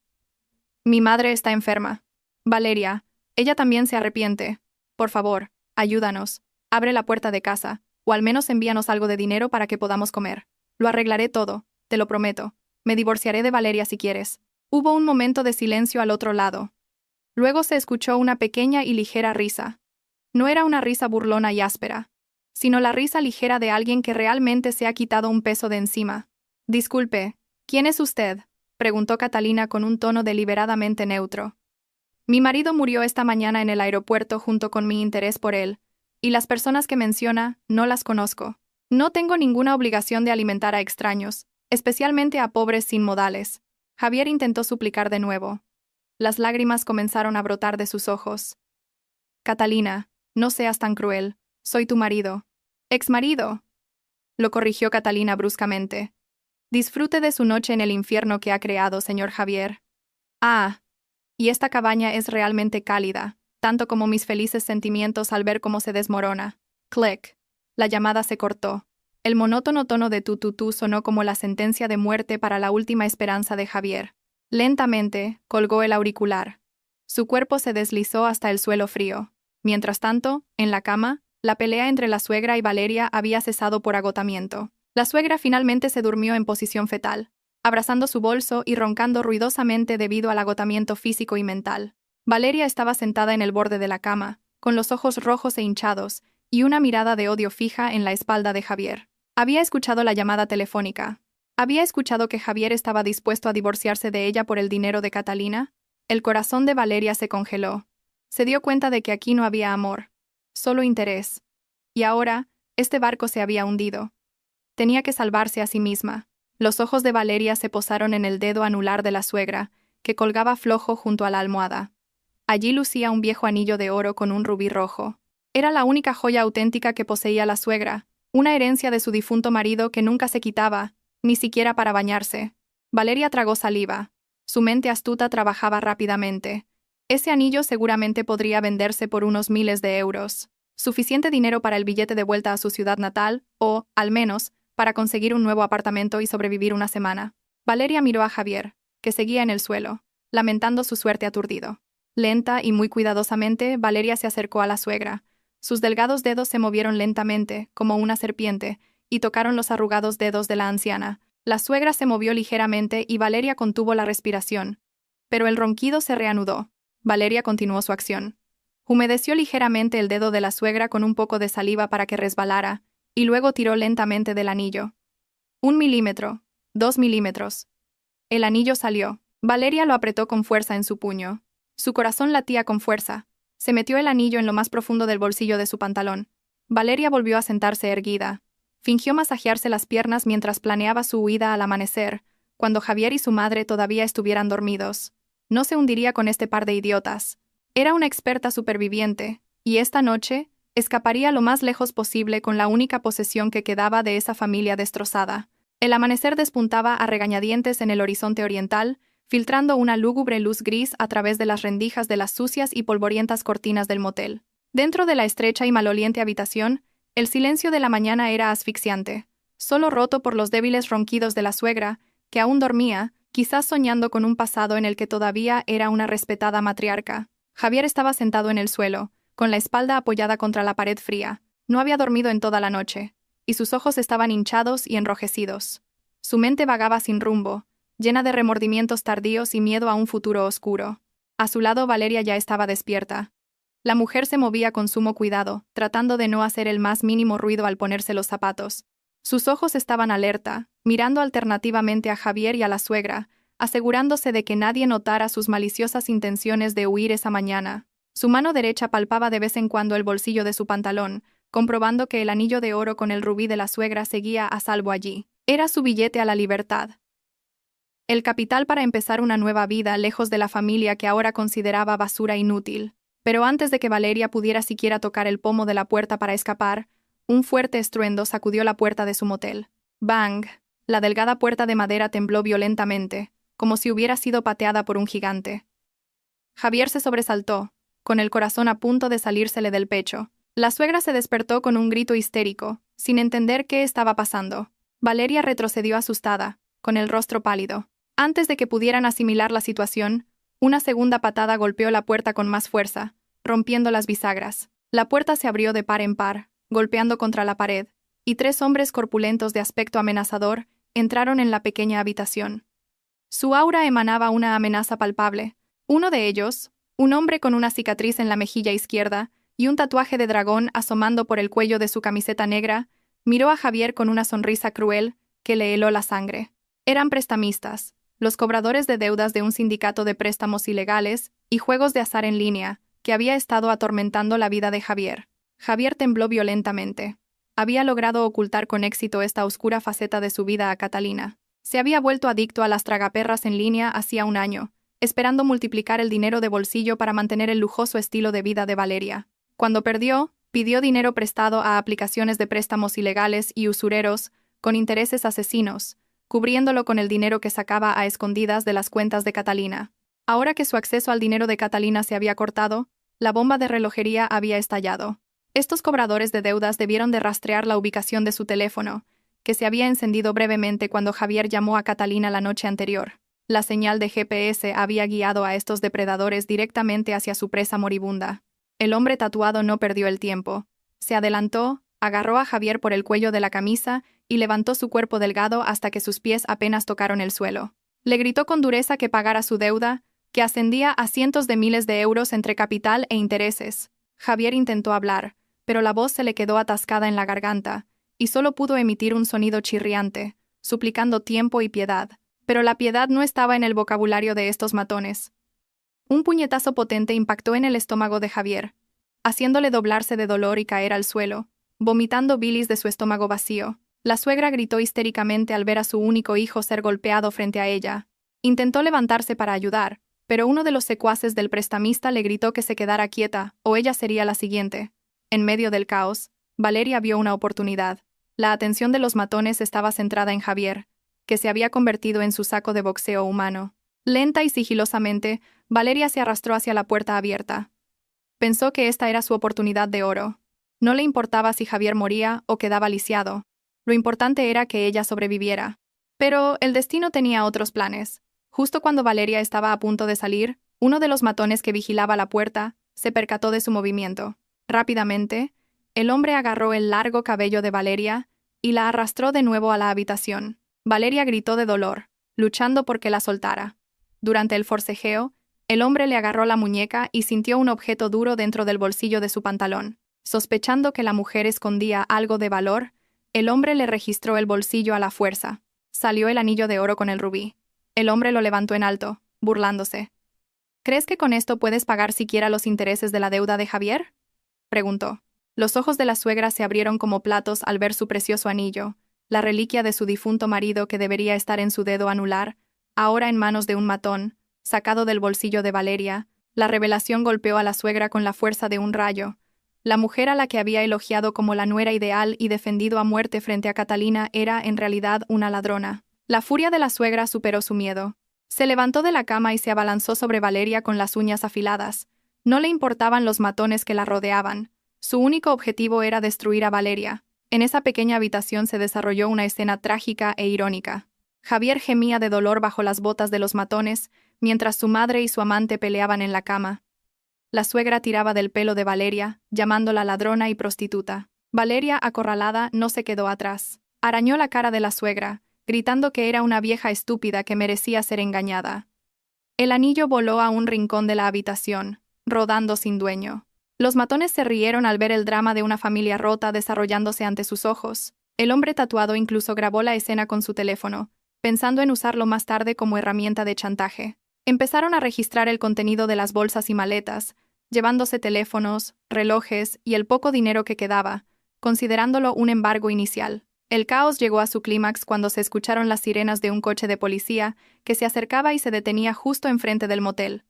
Mi madre está enferma. Valeria, ella también se arrepiente. Por favor, ayúdanos. Abre la puerta de casa, o al menos envíanos algo de dinero para que podamos comer. Lo arreglaré todo, te lo prometo. Me divorciaré de Valeria si quieres. Hubo un momento de silencio al otro lado. Luego se escuchó una pequeña y ligera risa. No era una risa burlona y áspera, sino la risa ligera de alguien que realmente se ha quitado un peso de encima. Disculpe, ¿quién es usted?, preguntó Catalina con un tono deliberadamente neutro. Mi marido murió esta mañana en el aeropuerto junto con mi interés por él, y las personas que menciona no las conozco. No tengo ninguna obligación de alimentar a extraños, especialmente a pobres sin modales. Javier intentó suplicar de nuevo. Las lágrimas comenzaron a brotar de sus ojos. Catalina, no seas tan cruel. Soy tu marido. ¿Exmarido?, lo corrigió Catalina bruscamente. Disfrute de su noche en el infierno que ha creado, señor Javier. Ah, y esta cabaña es realmente cálida, tanto como mis felices sentimientos al ver cómo se desmorona. Click. La llamada se cortó. El monótono tono de tu sonó como la sentencia de muerte para la última esperanza de Javier. Lentamente, colgó el auricular. Su cuerpo se deslizó hasta el suelo frío. Mientras tanto, en la cama, la pelea entre la suegra y Valeria había cesado por agotamiento. La suegra finalmente se durmió en posición fetal, abrazando su bolso y roncando ruidosamente debido al agotamiento físico y mental. Valeria estaba sentada en el borde de la cama, con los ojos rojos e hinchados, y una mirada de odio fija en la espalda de Javier. Había escuchado la llamada telefónica. Había escuchado que Javier estaba dispuesto a divorciarse de ella por el dinero de Catalina. El corazón de Valeria se congeló. Se dio cuenta de que aquí no había amor, solo interés. Y ahora, este barco se había hundido. Tenía que salvarse a sí misma. Los ojos de Valeria se posaron en el dedo anular de la suegra, que colgaba flojo junto a la almohada. Allí lucía un viejo anillo de oro con un rubí rojo. Era la única joya auténtica que poseía la suegra, una herencia de su difunto marido que nunca se quitaba, ni siquiera para bañarse. Valeria tragó saliva. Su mente astuta trabajaba rápidamente. Ese anillo seguramente podría venderse por unos miles de euros. Suficiente dinero para el billete de vuelta a su ciudad natal, o, al menos, para conseguir un nuevo apartamento y sobrevivir una semana. Valeria miró a Javier, que seguía en el suelo, lamentando su suerte aturdido. Lenta y muy cuidadosamente, Valeria se acercó a la suegra. Sus delgados dedos se movieron lentamente, como una serpiente, y tocaron los arrugados dedos de la anciana. La suegra se movió ligeramente y Valeria contuvo la respiración. Pero el ronquido se reanudó. Valeria continuó su acción. Humedeció ligeramente el dedo de la suegra con un poco de saliva para que resbalara, y luego tiró lentamente del anillo. 1 milímetro, 2 milímetros. El anillo salió. Valeria lo apretó con fuerza en su puño. Su corazón latía con fuerza. Se metió el anillo en lo más profundo del bolsillo de su pantalón. Valeria volvió a sentarse erguida. Fingió masajearse las piernas mientras planeaba su huida al amanecer, cuando Javier y su madre todavía estuvieran dormidos. No se hundiría con este par de idiotas. Era una experta superviviente, y esta noche escaparía lo más lejos posible con la única posesión que quedaba de esa familia destrozada. El amanecer despuntaba a regañadientes en el horizonte oriental, filtrando una lúgubre luz gris a través de las rendijas de las sucias y polvorientas cortinas del motel. Dentro de la estrecha y maloliente habitación, el silencio de la mañana era asfixiante, solo roto por los débiles ronquidos de la suegra, que aún dormía, quizás soñando con un pasado en el que todavía era una respetada matriarca. Javier estaba sentado en el suelo, con la espalda apoyada contra la pared fría. No había dormido en toda la noche, y sus ojos estaban hinchados y enrojecidos. Su mente vagaba sin rumbo, llena de remordimientos tardíos y miedo a un futuro oscuro. A su lado Valeria ya estaba despierta. La mujer se movía con sumo cuidado, tratando de no hacer el más mínimo ruido al ponerse los zapatos. Sus ojos estaban alerta, mirando alternativamente a Javier y a la suegra, asegurándose de que nadie notara sus maliciosas intenciones de huir esa mañana. Su mano derecha palpaba de vez en cuando el bolsillo de su pantalón, comprobando que el anillo de oro con el rubí de la suegra seguía a salvo allí. Era su billete a la libertad. El capital para empezar una nueva vida lejos de la familia que ahora consideraba basura inútil. Pero antes de que Valeria pudiera siquiera tocar el pomo de la puerta para escapar, un fuerte estruendo sacudió la puerta de su motel. ¡Bang! La delgada puerta de madera tembló violentamente, como si hubiera sido pateada por un gigante. Javier se sobresaltó, con el corazón a punto de salírsele del pecho. La suegra se despertó con un grito histérico, sin entender qué estaba pasando. Valeria retrocedió asustada, con el rostro pálido. Antes de que pudieran asimilar la situación, una segunda patada golpeó la puerta con más fuerza, rompiendo las bisagras. La puerta se abrió de par en par, golpeando contra la pared, y 3 hombres corpulentos de aspecto amenazador entraron en la pequeña habitación. Su aura emanaba una amenaza palpable. Uno de ellos, un hombre con una cicatriz en la mejilla izquierda y un tatuaje de dragón asomando por el cuello de su camiseta negra, miró a Javier con una sonrisa cruel que le heló la sangre. Eran prestamistas, los cobradores de deudas de un sindicato de préstamos ilegales y juegos de azar en línea, que había estado atormentando la vida de Javier. Javier tembló violentamente. Había logrado ocultar con éxito esta oscura faceta de su vida a Catalina. Se había vuelto adicto a las tragaperras en línea hacía un año, esperando multiplicar el dinero de bolsillo para mantener el lujoso estilo de vida de Valeria. Cuando perdió, pidió dinero prestado a aplicaciones de préstamos ilegales y usureros, con intereses asesinos, cubriéndolo con el dinero que sacaba a escondidas de las cuentas de Catalina. Ahora que su acceso al dinero de Catalina se había cortado, la bomba de relojería había estallado. Estos cobradores de deudas debieron de rastrear la ubicación de su teléfono, que se había encendido brevemente cuando Javier llamó a Catalina la noche anterior. La señal de GPS había guiado a estos depredadores directamente hacia su presa moribunda. El hombre tatuado no perdió el tiempo. Se adelantó, agarró a Javier por el cuello de la camisa y levantó su cuerpo delgado hasta que sus pies apenas tocaron el suelo. Le gritó con dureza que pagara su deuda, que ascendía a cientos de miles de euros entre capital e intereses. Javier intentó hablar, pero la voz se le quedó atascada en la garganta, y solo pudo emitir un sonido chirriante, suplicando tiempo y piedad. Pero la piedad no estaba en el vocabulario de estos matones. Un puñetazo potente impactó en el estómago de Javier, haciéndole doblarse de dolor y caer al suelo, vomitando bilis de su estómago vacío. La suegra gritó histéricamente al ver a su único hijo ser golpeado frente a ella. Intentó levantarse para ayudar, pero uno de los secuaces del prestamista le gritó que se quedara quieta, o ella sería la siguiente. En medio del caos, Valeria vio una oportunidad. La atención de los matones estaba centrada en Javier, que se había convertido en su saco de boxeo humano. Lenta y sigilosamente, Valeria se arrastró hacia la puerta abierta. Pensó que esta era su oportunidad de oro. No le importaba si Javier moría o quedaba lisiado. Lo importante era que ella sobreviviera. Pero el destino tenía otros planes. Justo cuando Valeria estaba a punto de salir, uno de los matones que vigilaba la puerta se percató de su movimiento. Rápidamente, el hombre agarró el largo cabello de Valeria y la arrastró de nuevo a la habitación. Valeria gritó de dolor, luchando por que la soltara. Durante el forcejeo, el hombre le agarró la muñeca y sintió un objeto duro dentro del bolsillo de su pantalón. Sospechando que la mujer escondía algo de valor, el hombre le registró el bolsillo a la fuerza. Salió el anillo de oro con el rubí. El hombre lo levantó en alto, burlándose. ¿Crees que con esto puedes pagar siquiera los intereses de la deuda de Javier?, preguntó. Los ojos de la suegra se abrieron como platos al ver su precioso anillo, la reliquia de su difunto marido que debería estar en su dedo anular, ahora en manos de un matón, sacado del bolsillo de Valeria. La revelación golpeó a la suegra con la fuerza de un rayo. La mujer a la que había elogiado como la nuera ideal y defendido a muerte frente a Catalina era, en realidad, una ladrona. La furia de la suegra superó su miedo. Se levantó de la cama y se abalanzó sobre Valeria con las uñas afiladas. No le importaban los matones que la rodeaban. Su único objetivo era destruir a Valeria. En esa pequeña habitación se desarrolló una escena trágica e irónica. Javier gemía de dolor bajo las botas de los matones, mientras su madre y su amante peleaban en la cama. La suegra tiraba del pelo de Valeria, llamándola ladrona y prostituta. Valeria, acorralada, no se quedó atrás. Arañó la cara de la suegra, gritando que era una vieja estúpida que merecía ser engañada. El anillo voló a un rincón de la habitación, rodando sin dueño. Los matones se rieron al ver el drama de una familia rota desarrollándose ante sus ojos. El hombre tatuado incluso grabó la escena con su teléfono, pensando en usarlo más tarde como herramienta de chantaje. Empezaron a registrar el contenido de las bolsas y maletas, llevándose teléfonos, relojes y el poco dinero que quedaba, considerándolo un embargo inicial. El caos llegó a su clímax cuando se escucharon las sirenas de un coche de policía que se acercaba y se detenía justo enfrente del motel.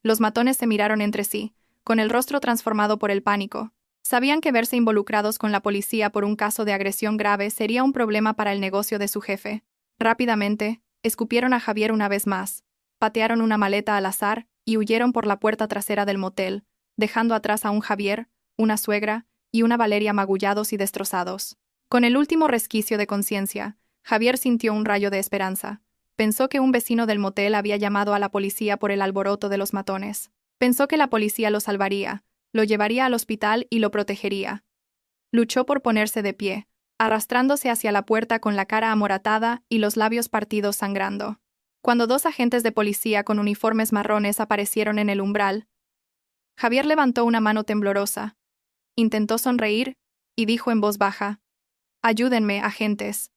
Los matones se miraron entre sí, con el rostro transformado por el pánico. Sabían que verse involucrados con la policía por un caso de agresión grave sería un problema para el negocio de su jefe. Rápidamente, escupieron a Javier una vez más, patearon una maleta al azar y huyeron por la puerta trasera del motel, dejando atrás a un Javier, una suegra y una Valeria magullados y destrozados. Con el último resquicio de conciencia, Javier sintió un rayo de esperanza. Pensó que un vecino del motel había llamado a la policía por el alboroto de los matones. Pensó que la policía lo salvaría, lo llevaría al hospital y lo protegería. Luchó por ponerse de pie, arrastrándose hacia la puerta con la cara amoratada y los labios partidos sangrando. Cuando dos agentes de policía con uniformes marrones aparecieron en el umbral, Javier levantó una mano temblorosa, intentó sonreír y dijo en voz baja: «Ayúdenme, agentes.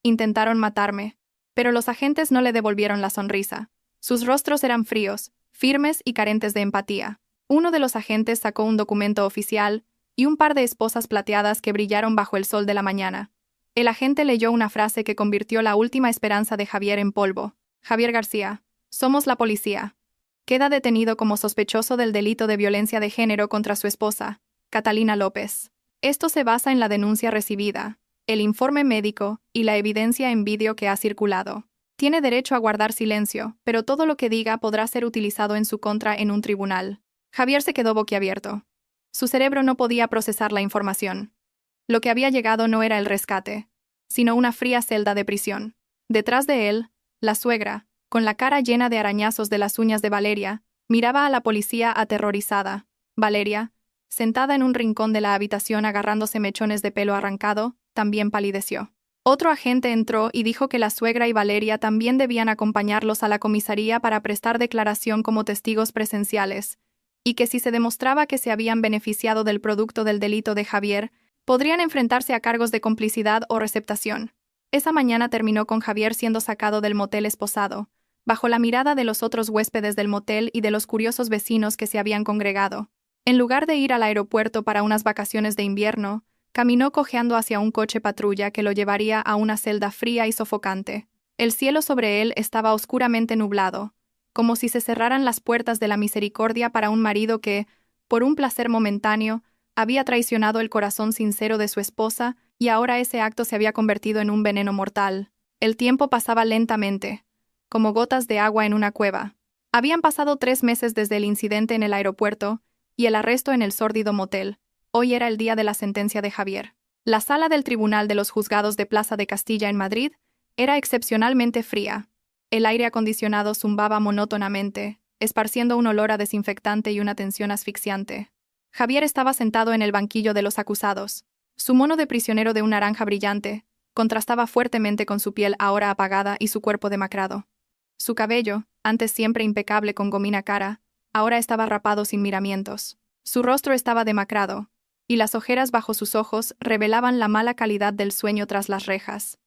Intentaron matarme». Pero los agentes no le devolvieron la sonrisa. Sus rostros eran fríos, firmes y carentes de empatía. Uno de los agentes sacó un documento oficial y un par de esposas plateadas que brillaron bajo el sol de la mañana. El agente leyó una frase que convirtió la última esperanza de Javier en polvo. «Javier García, somos la policía. Queda detenido como sospechoso del delito de violencia de género contra su esposa, Catalina López. Esto se basa en la denuncia recibida, el informe médico y la evidencia en vídeo que ha circulado. Tiene derecho a guardar silencio, pero todo lo que diga podrá ser utilizado en su contra en un tribunal». Javier se quedó boquiabierto. Su cerebro no podía procesar la información. Lo que había llegado no era el rescate, sino una fría celda de prisión. Detrás de él, la suegra, con la cara llena de arañazos de las uñas de Valeria, miraba a la policía aterrorizada. Valeria, sentada en un rincón de la habitación agarrándose mechones de pelo arrancado, también palideció. Otro agente entró y dijo que la suegra y Valeria también debían acompañarlos a la comisaría para prestar declaración como testigos presenciales, y que si se demostraba que se habían beneficiado del producto del delito de Javier, podrían enfrentarse a cargos de complicidad o receptación. Esa mañana terminó con Javier siendo sacado del motel esposado, bajo la mirada de los otros huéspedes del motel y de los curiosos vecinos que se habían congregado. En lugar de ir al aeropuerto para unas vacaciones de invierno, caminó cojeando hacia un coche patrulla que lo llevaría a una celda fría y sofocante. El cielo sobre él estaba oscuramente nublado, como si se cerraran las puertas de la misericordia para un marido que, por un placer momentáneo, había traicionado el corazón sincero de su esposa y ahora ese acto se había convertido en un veneno mortal. El tiempo pasaba lentamente, como gotas de agua en una cueva. Habían pasado 3 meses desde el incidente en el aeropuerto y el arresto en el sórdido motel. Hoy era el día de la sentencia de Javier. La sala del Tribunal de los Juzgados de Plaza de Castilla en Madrid era excepcionalmente fría. El aire acondicionado zumbaba monótonamente, esparciendo un olor a desinfectante y una tensión asfixiante. Javier estaba sentado en el banquillo de los acusados. Su mono de prisionero de un naranja brillante contrastaba fuertemente con su piel ahora apagada y su cuerpo demacrado. Su cabello, antes siempre impecable con gomina cara, ahora estaba rapado sin miramientos. Su rostro estaba demacrado, y las ojeras bajo sus ojos revelaban la mala calidad del sueño tras las rejas.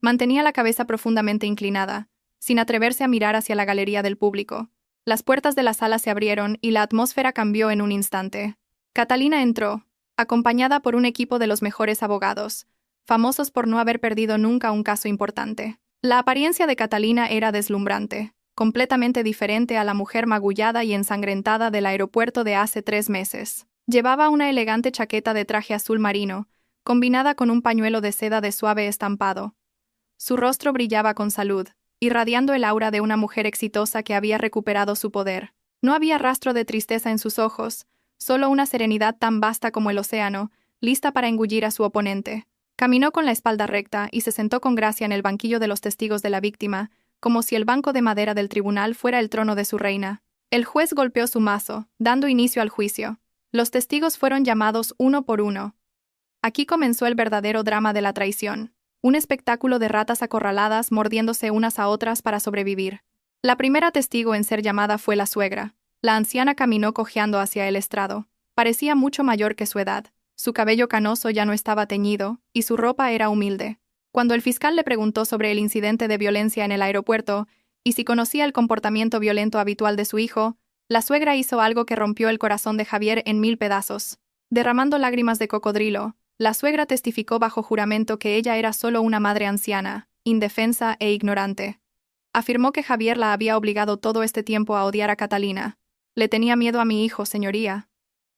Mantenía la cabeza profundamente inclinada, sin atreverse a mirar hacia la galería del público. Las puertas de la sala se abrieron y la atmósfera cambió en un instante. Catalina entró, acompañada por un equipo de los mejores abogados, famosos por no haber perdido nunca un caso importante. La apariencia de Catalina era deslumbrante, completamente diferente a la mujer magullada y ensangrentada del aeropuerto de hace 3 meses. Llevaba una elegante chaqueta de traje azul marino, combinada con un pañuelo de seda de suave estampado. Su rostro brillaba con salud, irradiando el aura de una mujer exitosa que había recuperado su poder. No había rastro de tristeza en sus ojos, solo una serenidad tan vasta como el océano, lista para engullir a su oponente. Caminó con la espalda recta y se sentó con gracia en el banquillo de los testigos de la víctima, como si el banco de madera del tribunal fuera el trono de su reina. El juez golpeó su mazo, dando inicio al juicio. Los testigos fueron llamados uno por uno. Aquí comenzó el verdadero drama de la traición. Un espectáculo de ratas acorraladas mordiéndose unas a otras para sobrevivir. La primera testigo en ser llamada fue la suegra. La anciana caminó cojeando hacia el estrado. Parecía mucho mayor que su edad. Su cabello canoso ya no estaba teñido, y su ropa era humilde. Cuando el fiscal le preguntó sobre el incidente de violencia en el aeropuerto, y si conocía el comportamiento violento habitual de su hijo, la suegra hizo algo que rompió el corazón de Javier en 1000 pedazos. Derramando lágrimas de cocodrilo, la suegra testificó bajo juramento que ella era solo una madre anciana, indefensa e ignorante. Afirmó que Javier la había obligado todo este tiempo a odiar a Catalina. «Le tenía miedo a mi hijo, señoría»,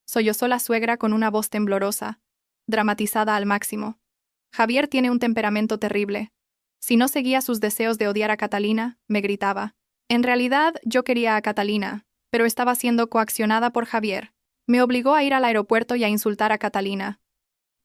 sollozó la suegra con una voz temblorosa, dramatizada al máximo. «Javier tiene un temperamento terrible. Si no seguía sus deseos de odiar a Catalina», me gritaba. «En realidad, yo quería a Catalina, pero estaba siendo coaccionada por Javier. Me obligó a ir al aeropuerto y a insultar a Catalina.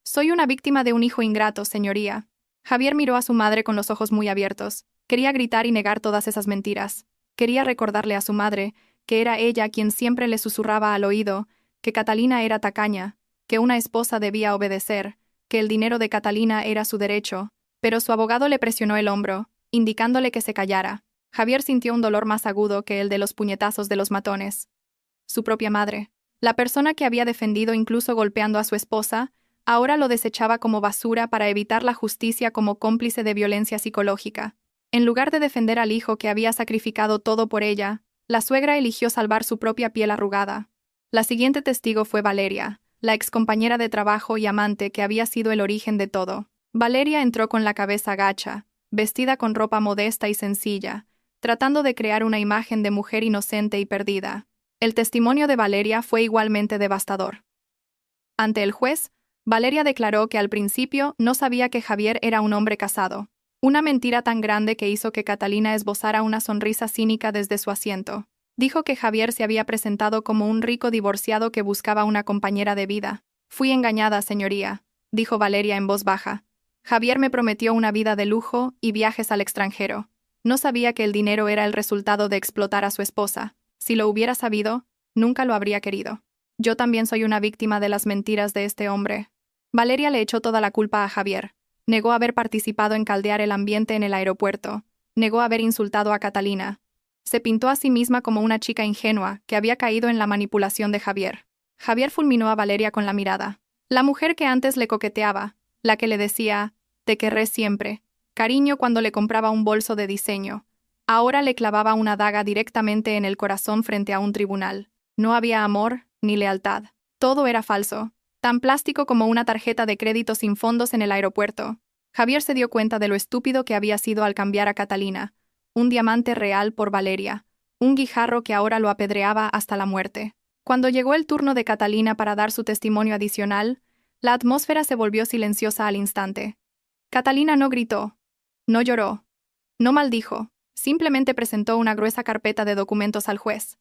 Soy una víctima de un hijo ingrato, señoría. Javier miró a su madre con los ojos muy abiertos. Quería gritar y negar todas esas mentiras. Quería recordarle a su madre que era ella quien siempre le susurraba al oído que Catalina era tacaña, que una esposa debía obedecer, que el dinero de Catalina era su derecho, pero su abogado le presionó el hombro, indicándole que se callara. Javier sintió un dolor más agudo que el de los puñetazos de los matones. Su propia madre, la persona que había defendido incluso golpeando a su esposa, ahora lo desechaba como basura para evitar la justicia como cómplice de violencia psicológica. En lugar de defender al hijo que había sacrificado todo por ella, la suegra eligió salvar su propia piel arrugada. La siguiente testigo fue Valeria, la excompañera de trabajo y amante que había sido el origen de todo. Valeria entró con la cabeza gacha, vestida con ropa modesta y sencilla, tratando de crear una imagen de mujer inocente y perdida. El testimonio de Valeria fue igualmente devastador. Ante el juez, Valeria declaró que al principio no sabía que Javier era un hombre casado. Una mentira tan grande que hizo que Catalina esbozara una sonrisa cínica desde su asiento. Dijo que Javier se había presentado como un rico divorciado que buscaba una compañera de vida. Fui engañada, señoría, dijo Valeria en voz baja. Javier me prometió una vida de lujo y viajes al extranjero. No sabía que el dinero era el resultado de explotar a su esposa. Si lo hubiera sabido, nunca lo habría querido. Yo también soy una víctima de las mentiras de este hombre. Valeria le echó toda la culpa a Javier. Negó haber participado en caldear el ambiente en el aeropuerto. Negó haber insultado a Catalina. Se pintó a sí misma como una chica ingenua que había caído en la manipulación de Javier. Javier fulminó a Valeria con la mirada. La mujer que antes le coqueteaba, la que le decía, te querré siempre, cariño cuando le compraba un bolso de diseño, ahora le clavaba una daga directamente en el corazón frente a un tribunal. No había amor ni lealtad. Todo era falso, tan plástico como una tarjeta de crédito sin fondos en el aeropuerto. Javier se dio cuenta de lo estúpido que había sido al cambiar a Catalina, un diamante real por Valeria, un guijarro que ahora lo apedreaba hasta la muerte. Cuando llegó el turno de Catalina para dar su testimonio adicional, la atmósfera se volvió silenciosa al instante. Catalina no gritó, no lloró, no maldijo, simplemente presentó una gruesa carpeta de documentos al juez.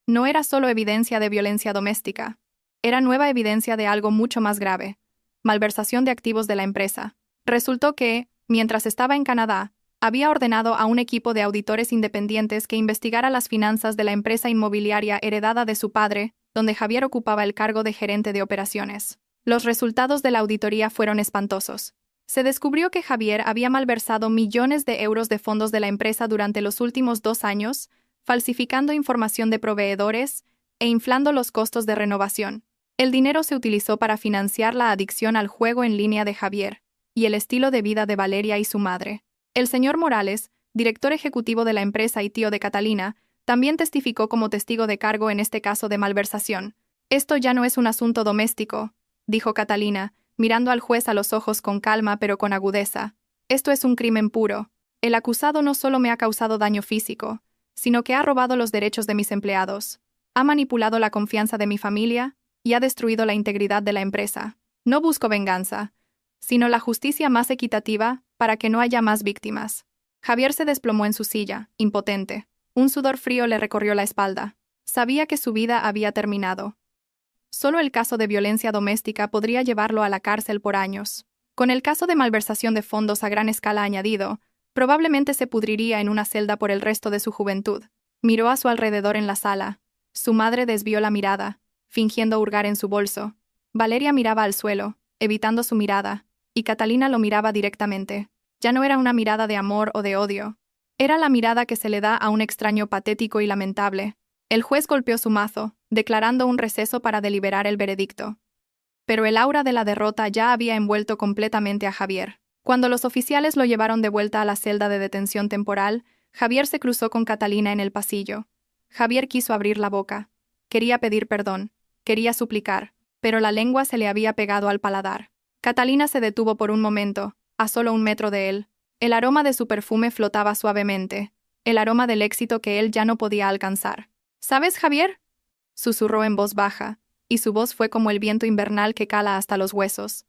No era solo evidencia de violencia doméstica, era nueva evidencia de algo mucho más grave, malversación de activos de la empresa. Resultó que, mientras estaba en Canadá, había ordenado a un equipo de auditores independientes que investigara las finanzas de la empresa inmobiliaria heredada de su padre, donde Javier ocupaba el cargo de gerente de operaciones. Los resultados de la auditoría fueron espantosos. Se descubrió que Javier había malversado millones de euros de fondos de la empresa durante los últimos 2 años, falsificando información de proveedores e inflando los costos de renovación. El dinero se utilizó para financiar la adicción al juego en línea de Javier y el estilo de vida de Valeria y su madre. El señor Morales, director ejecutivo de la empresa y tío de Catalina, también testificó como testigo de cargo en este caso de malversación. Esto ya no es un asunto doméstico, dijo Catalina, mirando al juez a los ojos con calma pero con agudeza. Esto es un crimen puro. El acusado no solo me ha causado daño físico, sino que ha robado los derechos de mis empleados, ha manipulado la confianza de mi familia y ha destruido la integridad de la empresa. No busco venganza, sino la justicia más equitativa para que no haya más víctimas. Javier se desplomó en su silla, impotente. Un sudor frío le recorrió la espalda. Sabía que su vida había terminado. Solo el caso de violencia doméstica podría llevarlo a la cárcel por años. Con el caso de malversación de fondos a gran escala añadido, probablemente se pudriría en una celda por el resto de su juventud. Miró a su alrededor en la sala. Su madre desvió la mirada, fingiendo hurgar en su bolso. Valeria miraba al suelo, evitando su mirada, y Catalina lo miraba directamente. Ya no era una mirada de amor o de odio. Era la mirada que se le da a un extraño patético y lamentable. El juez golpeó su mazo, declarando un receso para deliberar el veredicto. Pero el aura de la derrota ya había envuelto completamente a Javier. Cuando los oficiales lo llevaron de vuelta a la celda de detención temporal, Javier se cruzó con Catalina en el pasillo. Javier quiso abrir la boca. Quería pedir perdón, quería suplicar, pero la lengua se le había pegado al paladar. Catalina se detuvo por un momento, a solo 1 metro de él. El aroma de su perfume flotaba suavemente, el aroma del éxito que él ya no podía alcanzar. ¿Sabes, Javier?, susurró en voz baja, y su voz fue como el viento invernal que cala hasta los huesos.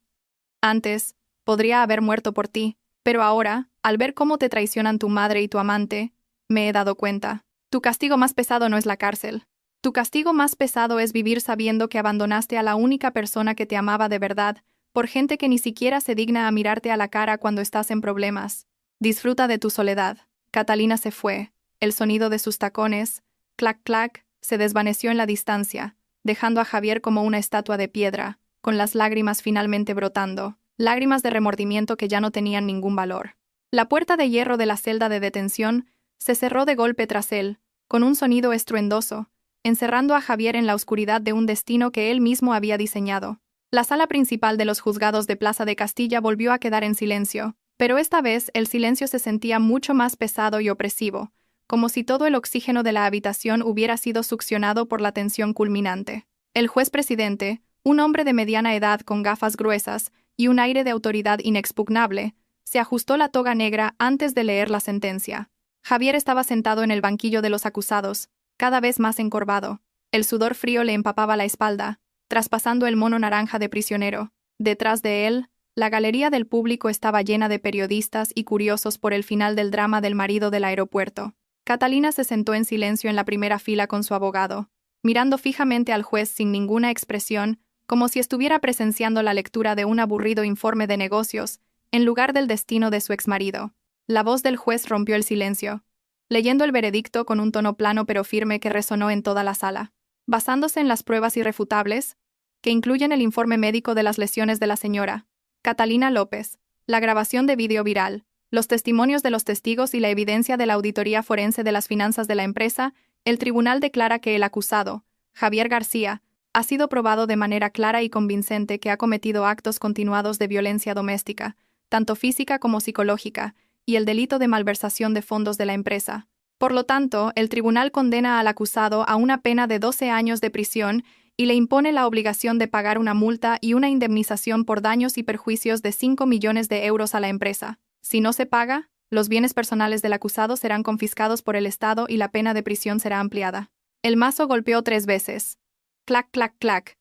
Antes, podría haber muerto por ti, pero ahora, al ver cómo te traicionan tu madre y tu amante, me he dado cuenta. Tu castigo más pesado no es la cárcel. Tu castigo más pesado es vivir sabiendo que abandonaste a la única persona que te amaba de verdad, por gente que ni siquiera se digna a mirarte a la cara cuando estás en problemas. Disfruta de tu soledad. Catalina se fue. El sonido de sus tacones, clac clac, se desvaneció en la distancia, dejando a Javier como una estatua de piedra, con las lágrimas finalmente brotando, lágrimas de remordimiento que ya no tenían ningún valor. La puerta de hierro de la celda de detención se cerró de golpe tras él, con un sonido estruendoso, encerrando a Javier en la oscuridad de un destino que él mismo había diseñado. La sala principal de los juzgados de Plaza de Castilla volvió a quedar en silencio, pero esta vez el silencio se sentía mucho más pesado y opresivo, como si todo el oxígeno de la habitación hubiera sido succionado por la tensión culminante. El juez presidente, un hombre de mediana edad con gafas gruesas y un aire de autoridad inexpugnable, se ajustó la toga negra antes de leer la sentencia. Javier estaba sentado en el banquillo de los acusados, cada vez más encorvado. El sudor frío le empapaba la espalda, traspasando el mono naranja de prisionero. Detrás de él, la galería del público estaba llena de periodistas y curiosos por el final del drama del marido del aeropuerto. Catalina se sentó en silencio en la primera fila con su abogado, mirando fijamente al juez sin ninguna expresión, como si estuviera presenciando la lectura de un aburrido informe de negocios, en lugar del destino de su exmarido. La voz del juez rompió el silencio, leyendo el veredicto con un tono plano pero firme que resonó en toda la sala. Basándose en las pruebas irrefutables, que incluyen el informe médico de las lesiones de la señora Catalina López, la grabación de vídeo viral, los testimonios de los testigos y la evidencia de la auditoría forense de las finanzas de la empresa, el tribunal declara que el acusado, Javier García, ha sido probado de manera clara y convincente que ha cometido actos continuados de violencia doméstica, tanto física como psicológica, y el delito de malversación de fondos de la empresa. Por lo tanto, el tribunal condena al acusado a una pena de 12 años de prisión y le impone la obligación de pagar una multa y una indemnización por daños y perjuicios de 5 millones de euros a la empresa. Si no se paga, los bienes personales del acusado serán confiscados por el Estado y la pena de prisión será ampliada. El mazo golpeó 3 veces. Clac, clac, clac.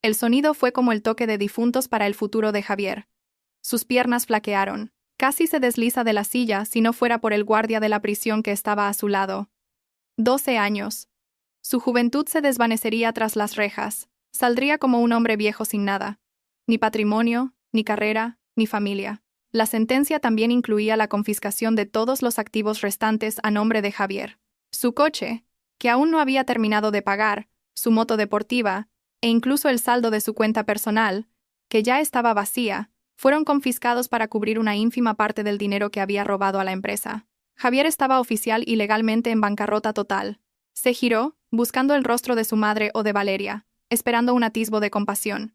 El sonido fue como el toque de difuntos para el futuro de Javier. Sus piernas flaquearon. Casi se desliza de la silla si no fuera por el guardia de la prisión que estaba a su lado. 12 años. Su juventud se desvanecería tras las rejas. Saldría como un hombre viejo sin nada. Ni patrimonio, ni carrera, ni familia. La sentencia también incluía la confiscación de todos los activos restantes a nombre de Javier. Su coche, que aún no había terminado de pagar, su moto deportiva, e incluso el saldo de su cuenta personal, que ya estaba vacía, fueron confiscados para cubrir una ínfima parte del dinero que había robado a la empresa. Javier estaba oficial y legalmente en bancarrota total. Se giró, buscando el rostro de su madre o de Valeria, esperando un atisbo de compasión.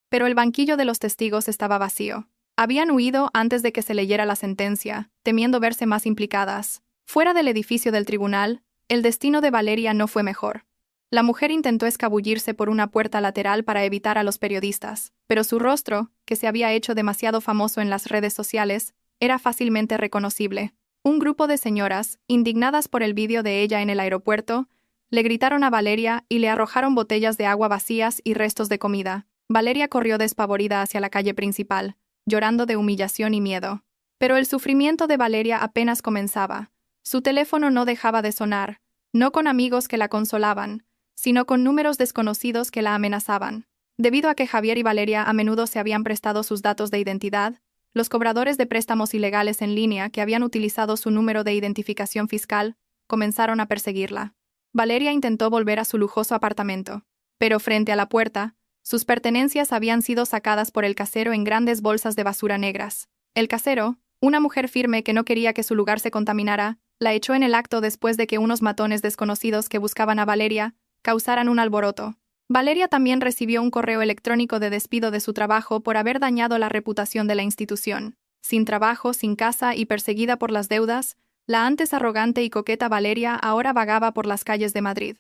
Pero el banquillo de los testigos estaba vacío. Habían huido antes de que se leyera la sentencia, temiendo verse más implicadas. Fuera del edificio del tribunal, el destino de Valeria no fue mejor. La mujer intentó escabullirse por una puerta lateral para evitar a los periodistas, pero su rostro, que se había hecho demasiado famoso en las redes sociales, era fácilmente reconocible. Un grupo de señoras, indignadas por el vídeo de ella en el aeropuerto, le gritaron a Valeria y le arrojaron botellas de agua vacías y restos de comida. Valeria corrió despavorida hacia la calle principal, llorando de humillación y miedo. Pero el sufrimiento de Valeria apenas comenzaba. Su teléfono no dejaba de sonar, no con amigos que la consolaban, sino con números desconocidos que la amenazaban. Debido a que Javier y Valeria a menudo se habían prestado sus datos de identidad, los cobradores de préstamos ilegales en línea que habían utilizado su número de identificación fiscal comenzaron a perseguirla. Valeria intentó volver a su lujoso apartamento, pero frente a la puerta, sus pertenencias habían sido sacadas por el casero en grandes bolsas de basura negras. El casero, una mujer firme que no quería que su lugar se contaminara, la echó en el acto después de que unos matones desconocidos que buscaban a Valeria causaran un alboroto. Valeria también recibió un correo electrónico de despido de su trabajo por haber dañado la reputación de la institución. Sin trabajo, sin casa y perseguida por las deudas, la antes arrogante y coqueta Valeria ahora vagaba por las calles de Madrid.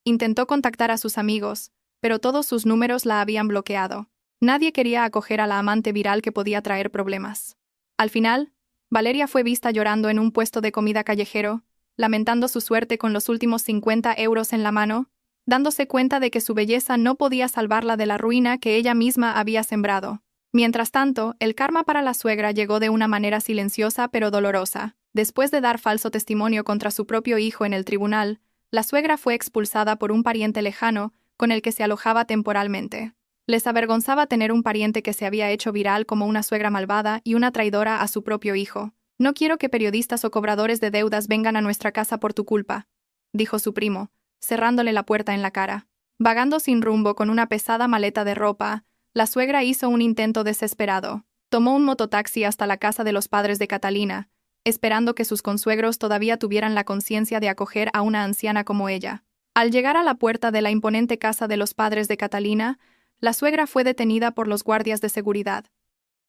Intentó contactar a sus amigos, pero todos sus números la habían bloqueado. Nadie quería acoger a la amante viral que podía traer problemas. Al final, Valeria fue vista llorando en un puesto de comida callejero, lamentando su suerte con los últimos 50 euros en la mano, dándose cuenta de que su belleza no podía salvarla de la ruina que ella misma había sembrado. Mientras tanto, el karma para la suegra llegó de una manera silenciosa pero dolorosa. Después de dar falso testimonio contra su propio hijo en el tribunal, la suegra fue expulsada por un pariente lejano con el que se alojaba temporalmente. Les avergonzaba tener un pariente que se había hecho viral como una suegra malvada y una traidora a su propio hijo. «No quiero que periodistas o cobradores de deudas vengan a nuestra casa por tu culpa», dijo su primo, cerrándole la puerta en la cara. Vagando sin rumbo con una pesada maleta de ropa, la suegra hizo un intento desesperado. Tomó un mototaxi hasta la casa de los padres de Catalina, esperando que sus consuegros todavía tuvieran la conciencia de acoger a una anciana como ella. Al llegar a la puerta de la imponente casa de los padres de Catalina, la suegra fue detenida por los guardias de seguridad.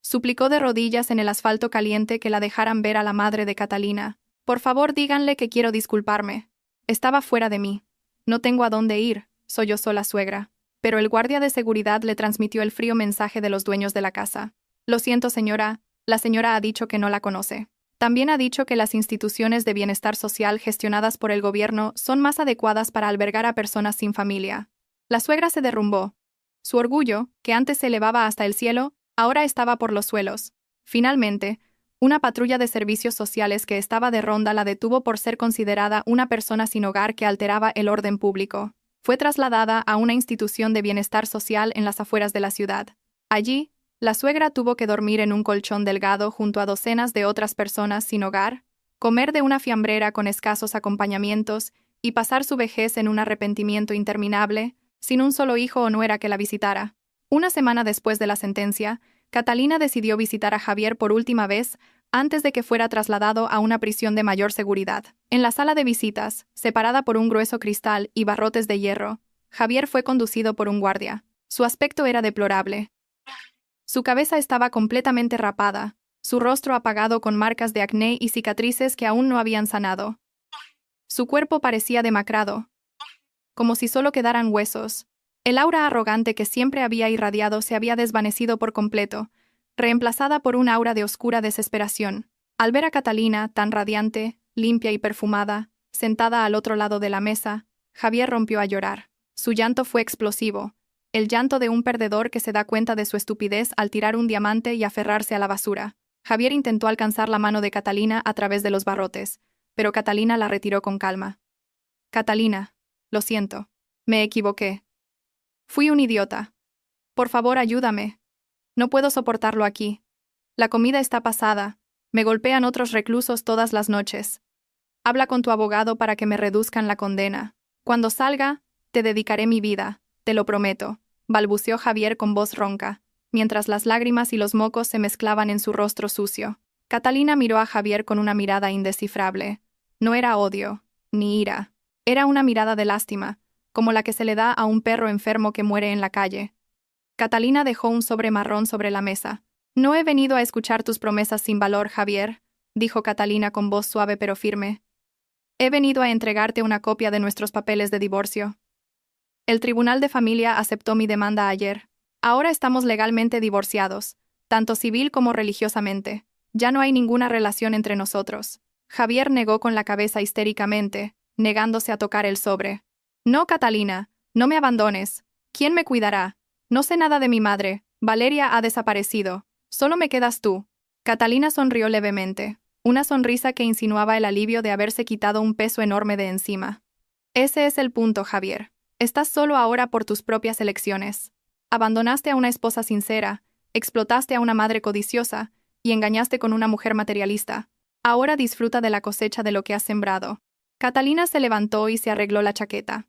Suplicó de rodillas en el asfalto caliente que la dejaran ver a la madre de Catalina. «Por favor, díganle que quiero disculparme. Estaba fuera de mí. No tengo a dónde ir», sollozó la suegra. Pero el guardia de seguridad le transmitió el frío mensaje de los dueños de la casa. «Lo siento, señora, la señora ha dicho que no la conoce. También ha dicho que las instituciones de bienestar social gestionadas por el gobierno son más adecuadas para albergar a personas sin familia». La suegra se derrumbó. Su orgullo, que antes se elevaba hasta el cielo, ahora estaba por los suelos. Finalmente, una patrulla de servicios sociales que estaba de ronda la detuvo por ser considerada una persona sin hogar que alteraba el orden público. Fue trasladada a una institución de bienestar social en las afueras de la ciudad. Allí, la suegra tuvo que dormir en un colchón delgado junto a docenas de otras personas sin hogar, comer de una fiambrera con escasos acompañamientos y pasar su vejez en un arrepentimiento interminable, sin un solo hijo o nuera que la visitara. Una semana después de la sentencia, Catalina decidió visitar a Javier por última vez antes de que fuera trasladado a una prisión de mayor seguridad. En la sala de visitas, separada por un grueso cristal y barrotes de hierro, Javier fue conducido por un guardia. Su aspecto era deplorable. Su cabeza estaba completamente rapada, su rostro apagado con marcas de acné y cicatrices que aún no habían sanado. Su cuerpo parecía demacrado, como si solo quedaran huesos. El aura arrogante que siempre había irradiado se había desvanecido por completo, reemplazada por un aura de oscura desesperación. Al ver a Catalina, tan radiante, limpia y perfumada, sentada al otro lado de la mesa, Javier rompió a llorar. Su llanto fue explosivo, el llanto de un perdedor que se da cuenta de su estupidez al tirar un diamante y aferrarse a la basura. Javier intentó alcanzar la mano de Catalina a través de los barrotes, pero Catalina la retiró con calma. «Catalina, lo siento. Me equivoqué. Fui un idiota. Por favor, ayúdame. No puedo soportarlo aquí. La comida está pasada. Me golpean otros reclusos todas las noches. Habla con tu abogado para que me reduzcan la condena. Cuando salga, te dedicaré mi vida, te lo prometo», balbuceó Javier con voz ronca, mientras las lágrimas y los mocos se mezclaban en su rostro sucio. Catalina miró a Javier con una mirada indescifrable. No era odio, ni ira. Era una mirada de lástima, como la que se le da a un perro enfermo que muere en la calle. Catalina dejó un sobre marrón sobre la mesa. «No he venido a escuchar tus promesas sin valor, Javier», dijo Catalina con voz suave pero firme. «He venido a entregarte una copia de nuestros papeles de divorcio. El Tribunal de Familia aceptó mi demanda ayer. Ahora estamos legalmente divorciados, tanto civil como religiosamente. Ya no hay ninguna relación entre nosotros». Javier negó con la cabeza histéricamente, negándose a tocar el sobre. «No, Catalina, no me abandones. ¿Quién me cuidará? No sé nada de mi madre. Valeria ha desaparecido. Solo me quedas tú». Catalina sonrió levemente, una sonrisa que insinuaba el alivio de haberse quitado un peso enorme de encima. «Ese es el punto, Javier. Estás solo ahora por tus propias elecciones. Abandonaste a una esposa sincera, explotaste a una madre codiciosa y engañaste con una mujer materialista. Ahora disfruta de la cosecha de lo que has sembrado». Catalina se levantó y se arregló la chaqueta.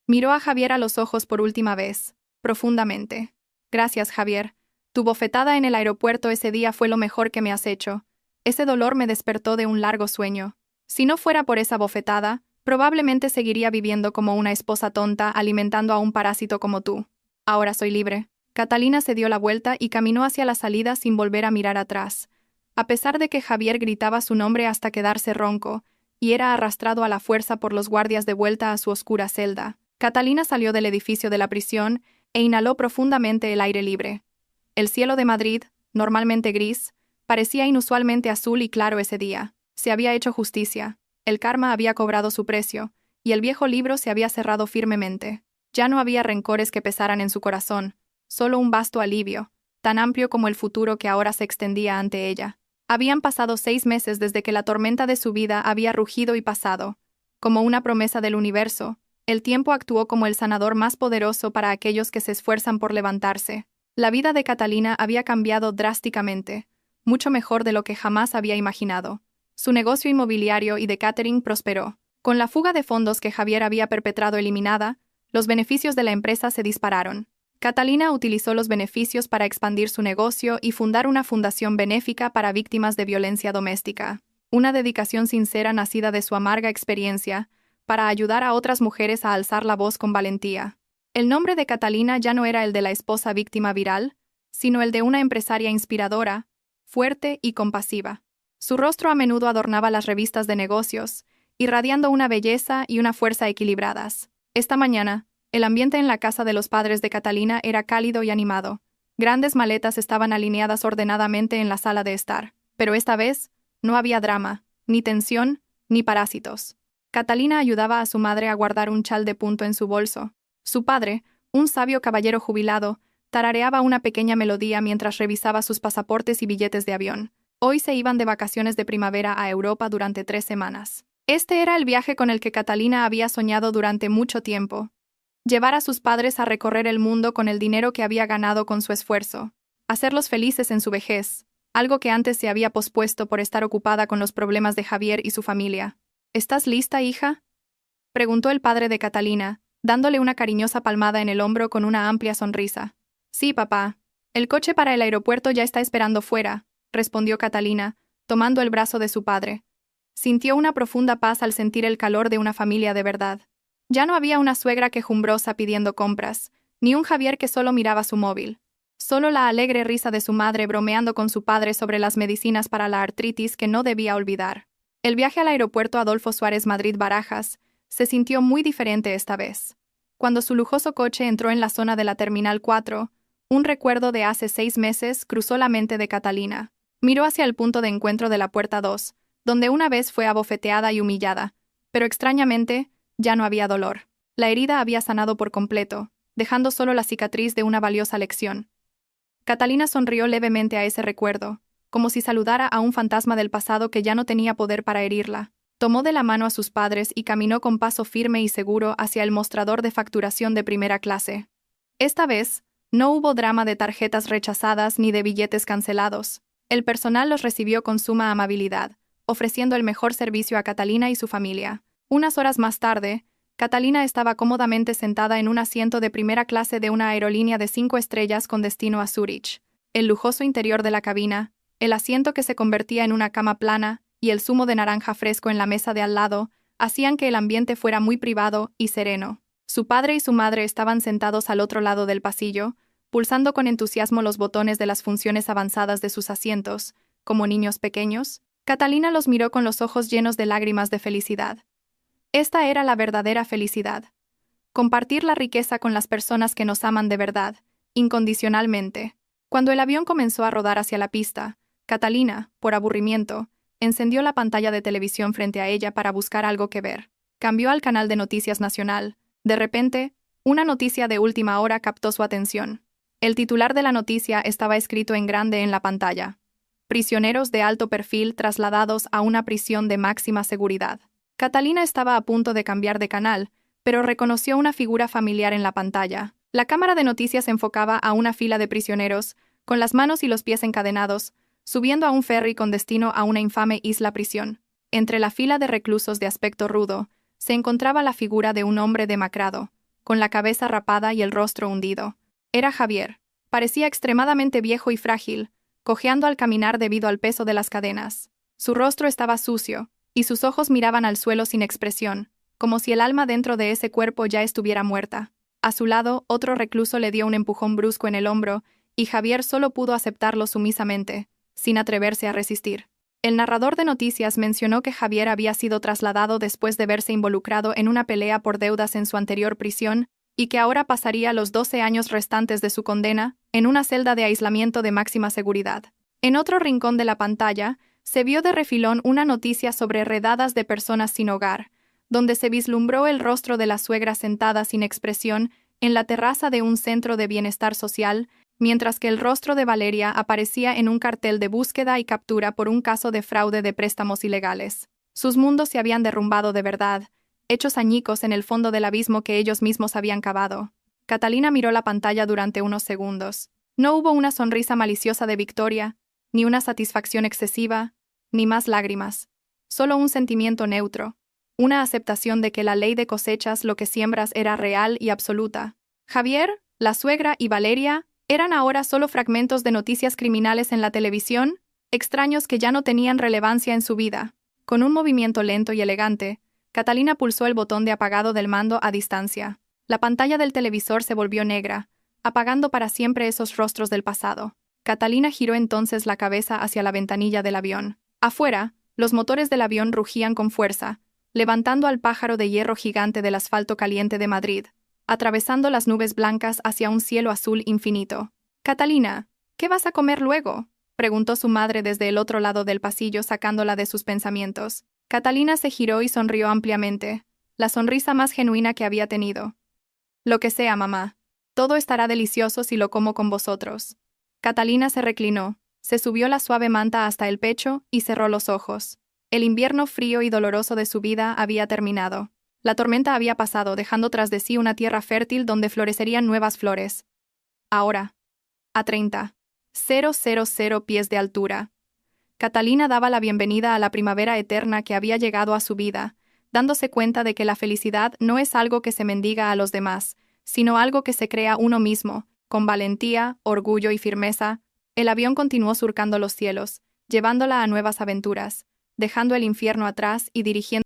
Miró a Javier a los ojos por última vez, profundamente. «Gracias, Javier. Tu bofetada en el aeropuerto ese día fue lo mejor que me has hecho. Ese dolor me despertó de un largo sueño. Si no fuera por esa bofetada, probablemente seguiría viviendo como una esposa tonta alimentando a un parásito como tú. Ahora soy libre». Catalina se dio la vuelta y caminó hacia la salida sin volver a mirar atrás. A pesar de que Javier gritaba su nombre hasta quedarse ronco, y era arrastrado a la fuerza por los guardias de vuelta a su oscura celda, Catalina salió del edificio de la prisión e inhaló profundamente el aire libre. El cielo de Madrid, normalmente gris, parecía inusualmente azul y claro ese día. Se había hecho justicia, el karma había cobrado su precio, y el viejo libro se había cerrado firmemente. Ya no había rencores que pesaran en su corazón, solo un vasto alivio, tan amplio como el futuro que ahora se extendía ante ella. Habían pasado 6 meses desde que la tormenta de su vida había rugido y pasado, Como una promesa del universo, el tiempo actuó como el sanador más poderoso para aquellos que se esfuerzan por levantarse. La vida de Catalina había cambiado drásticamente, mucho mejor de lo que jamás había imaginado. Su negocio inmobiliario y de catering prosperó. Con la fuga de fondos que Javier había perpetrado eliminada, los beneficios de la empresa se dispararon. Catalina utilizó los beneficios para expandir su negocio y fundar una fundación benéfica para víctimas de violencia doméstica. Una dedicación sincera nacida de su amarga experiencia, para ayudar a otras mujeres a alzar la voz con valentía. El nombre de Catalina ya no era el de la esposa víctima viral, sino el de una empresaria inspiradora, fuerte y compasiva. Su rostro a menudo adornaba las revistas de negocios, irradiando una belleza y una fuerza equilibradas. Esta mañana, el ambiente en la casa de los padres de Catalina era cálido y animado. Grandes maletas estaban alineadas ordenadamente en la sala de estar, pero esta vez no había drama, ni tensión, ni parásitos. Catalina ayudaba a su madre a guardar un chal de punto en su bolso. Su padre, un sabio caballero jubilado, tarareaba una pequeña melodía mientras revisaba sus pasaportes y billetes de avión. Hoy se iban de vacaciones de primavera a Europa durante 3 semanas. Este era el viaje con el que Catalina había soñado durante mucho tiempo. Llevar a sus padres a recorrer el mundo con el dinero que había ganado con su esfuerzo. Hacerlos felices en su vejez, algo que antes se había pospuesto por estar ocupada con los problemas de Javier y su familia. ¿Estás lista, hija?, preguntó el padre de Catalina, dándole una cariñosa palmada en el hombro con una amplia sonrisa. Sí, papá. El coche para el aeropuerto ya está esperando fuera, respondió Catalina, tomando el brazo de su padre. Sintió una profunda paz al sentir el calor de una familia de verdad. Ya no había una suegra quejumbrosa pidiendo compras, ni un Javier que solo miraba su móvil. Solo la alegre risa de su madre bromeando con su padre sobre las medicinas para la artritis que no debía olvidar. El viaje al aeropuerto Adolfo Suárez Madrid-Barajas se sintió muy diferente esta vez. Cuando su lujoso coche entró en la zona de la Terminal 4, un recuerdo de hace 6 meses cruzó la mente de Catalina. Miró hacia el punto de encuentro de la puerta 2, donde una vez fue abofeteada y humillada, pero extrañamente, ya no había dolor. La herida había sanado por completo, dejando solo la cicatriz de una valiosa lección. Catalina sonrió levemente a ese recuerdo, como si saludara a un fantasma del pasado que ya no tenía poder para herirla. Tomó de la mano a sus padres y caminó con paso firme y seguro hacia el mostrador de facturación de primera clase. Esta vez, no hubo drama de tarjetas rechazadas ni de billetes cancelados. El personal los recibió con suma amabilidad, ofreciendo el mejor servicio a Catalina y su familia. Unas horas más tarde, Catalina estaba cómodamente sentada en un asiento de primera clase de una aerolínea de 5 estrellas con destino a Zúrich. El lujoso interior de la cabina, el asiento que se convertía en una cama plana y el zumo de naranja fresco en la mesa de al lado hacían que el ambiente fuera muy privado y sereno. Su padre y su madre estaban sentados al otro lado del pasillo, pulsando con entusiasmo los botones de las funciones avanzadas de sus asientos, como niños pequeños. Catalina los miró con los ojos llenos de lágrimas de felicidad. Esta era la verdadera felicidad. Compartir la riqueza con las personas que nos aman de verdad, incondicionalmente. Cuando el avión comenzó a rodar hacia la pista, Catalina, por aburrimiento, encendió la pantalla de televisión frente a ella para buscar algo que ver. Cambió al canal de Noticias Nacional. De repente, una noticia de última hora captó su atención. El titular de la noticia estaba escrito en grande en la pantalla. Prisioneros de alto perfil trasladados a una prisión de máxima seguridad. Catalina estaba a punto de cambiar de canal, pero reconoció una figura familiar en la pantalla. La cámara de noticias enfocaba a una fila de prisioneros, con las manos y los pies encadenados, subiendo a un ferry con destino a una infame isla prisión. Entre la fila de reclusos de aspecto rudo, se encontraba la figura de un hombre demacrado, con la cabeza rapada y el rostro hundido. Era Javier. Parecía extremadamente viejo y frágil, cojeando al caminar debido al peso de las cadenas. Su rostro estaba sucio, y sus ojos miraban al suelo sin expresión, como si el alma dentro de ese cuerpo ya estuviera muerta. A su lado, otro recluso le dio un empujón brusco en el hombro, y Javier solo pudo aceptarlo sumisamente, sin atreverse a resistir. El narrador de noticias mencionó que Javier había sido trasladado después de verse involucrado en una pelea por deudas en su anterior prisión, y que ahora pasaría los 12 años restantes de su condena en una celda de aislamiento de máxima seguridad. En otro rincón de la pantalla, se vio de refilón una noticia sobre redadas de personas sin hogar, donde se vislumbró el rostro de la suegra sentada sin expresión en la terraza de un centro de bienestar social, mientras que el rostro de Valeria aparecía en un cartel de búsqueda y captura por un caso de fraude de préstamos ilegales. Sus mundos se habían derrumbado de verdad, hechos añicos en el fondo del abismo que ellos mismos habían cavado. Catalina miró la pantalla durante unos segundos. No hubo una sonrisa maliciosa de victoria, ni una satisfacción excesiva, ni más lágrimas. Solo un sentimiento neutro, una aceptación de que la ley de cosechas lo que siembras era real y absoluta. Javier, la suegra y Valeria eran ahora solo fragmentos de noticias criminales en la televisión, extraños que ya no tenían relevancia en su vida. Con un movimiento lento y elegante, Catalina pulsó el botón de apagado del mando a distancia. La pantalla del televisor se volvió negra, apagando para siempre esos rostros del pasado. Catalina giró entonces la cabeza hacia la ventanilla del avión. Afuera, los motores del avión rugían con fuerza, levantando al pájaro de hierro gigante del asfalto caliente de Madrid, atravesando las nubes blancas hacia un cielo azul infinito. «Catalina, ¿qué vas a comer luego?», preguntó su madre desde el otro lado del pasillo sacándola de sus pensamientos. Catalina se giró y sonrió ampliamente, la sonrisa más genuina que había tenido. «Lo que sea, mamá. Todo estará delicioso si lo como con vosotros». Catalina se reclinó, se subió la suave manta hasta el pecho y cerró los ojos. El invierno frío y doloroso de su vida había terminado. La tormenta había pasado, dejando tras de sí una tierra fértil donde florecerían nuevas flores. Ahora, a 30,000 pies de altura, Catalina daba la bienvenida a la primavera eterna que había llegado a su vida, dándose cuenta de que la felicidad no es algo que se mendiga a los demás, sino algo que se crea uno mismo, con valentía, orgullo y firmeza. El avión continuó surcando los cielos, llevándola a nuevas aventuras, dejando el infierno atrás y dirigiendo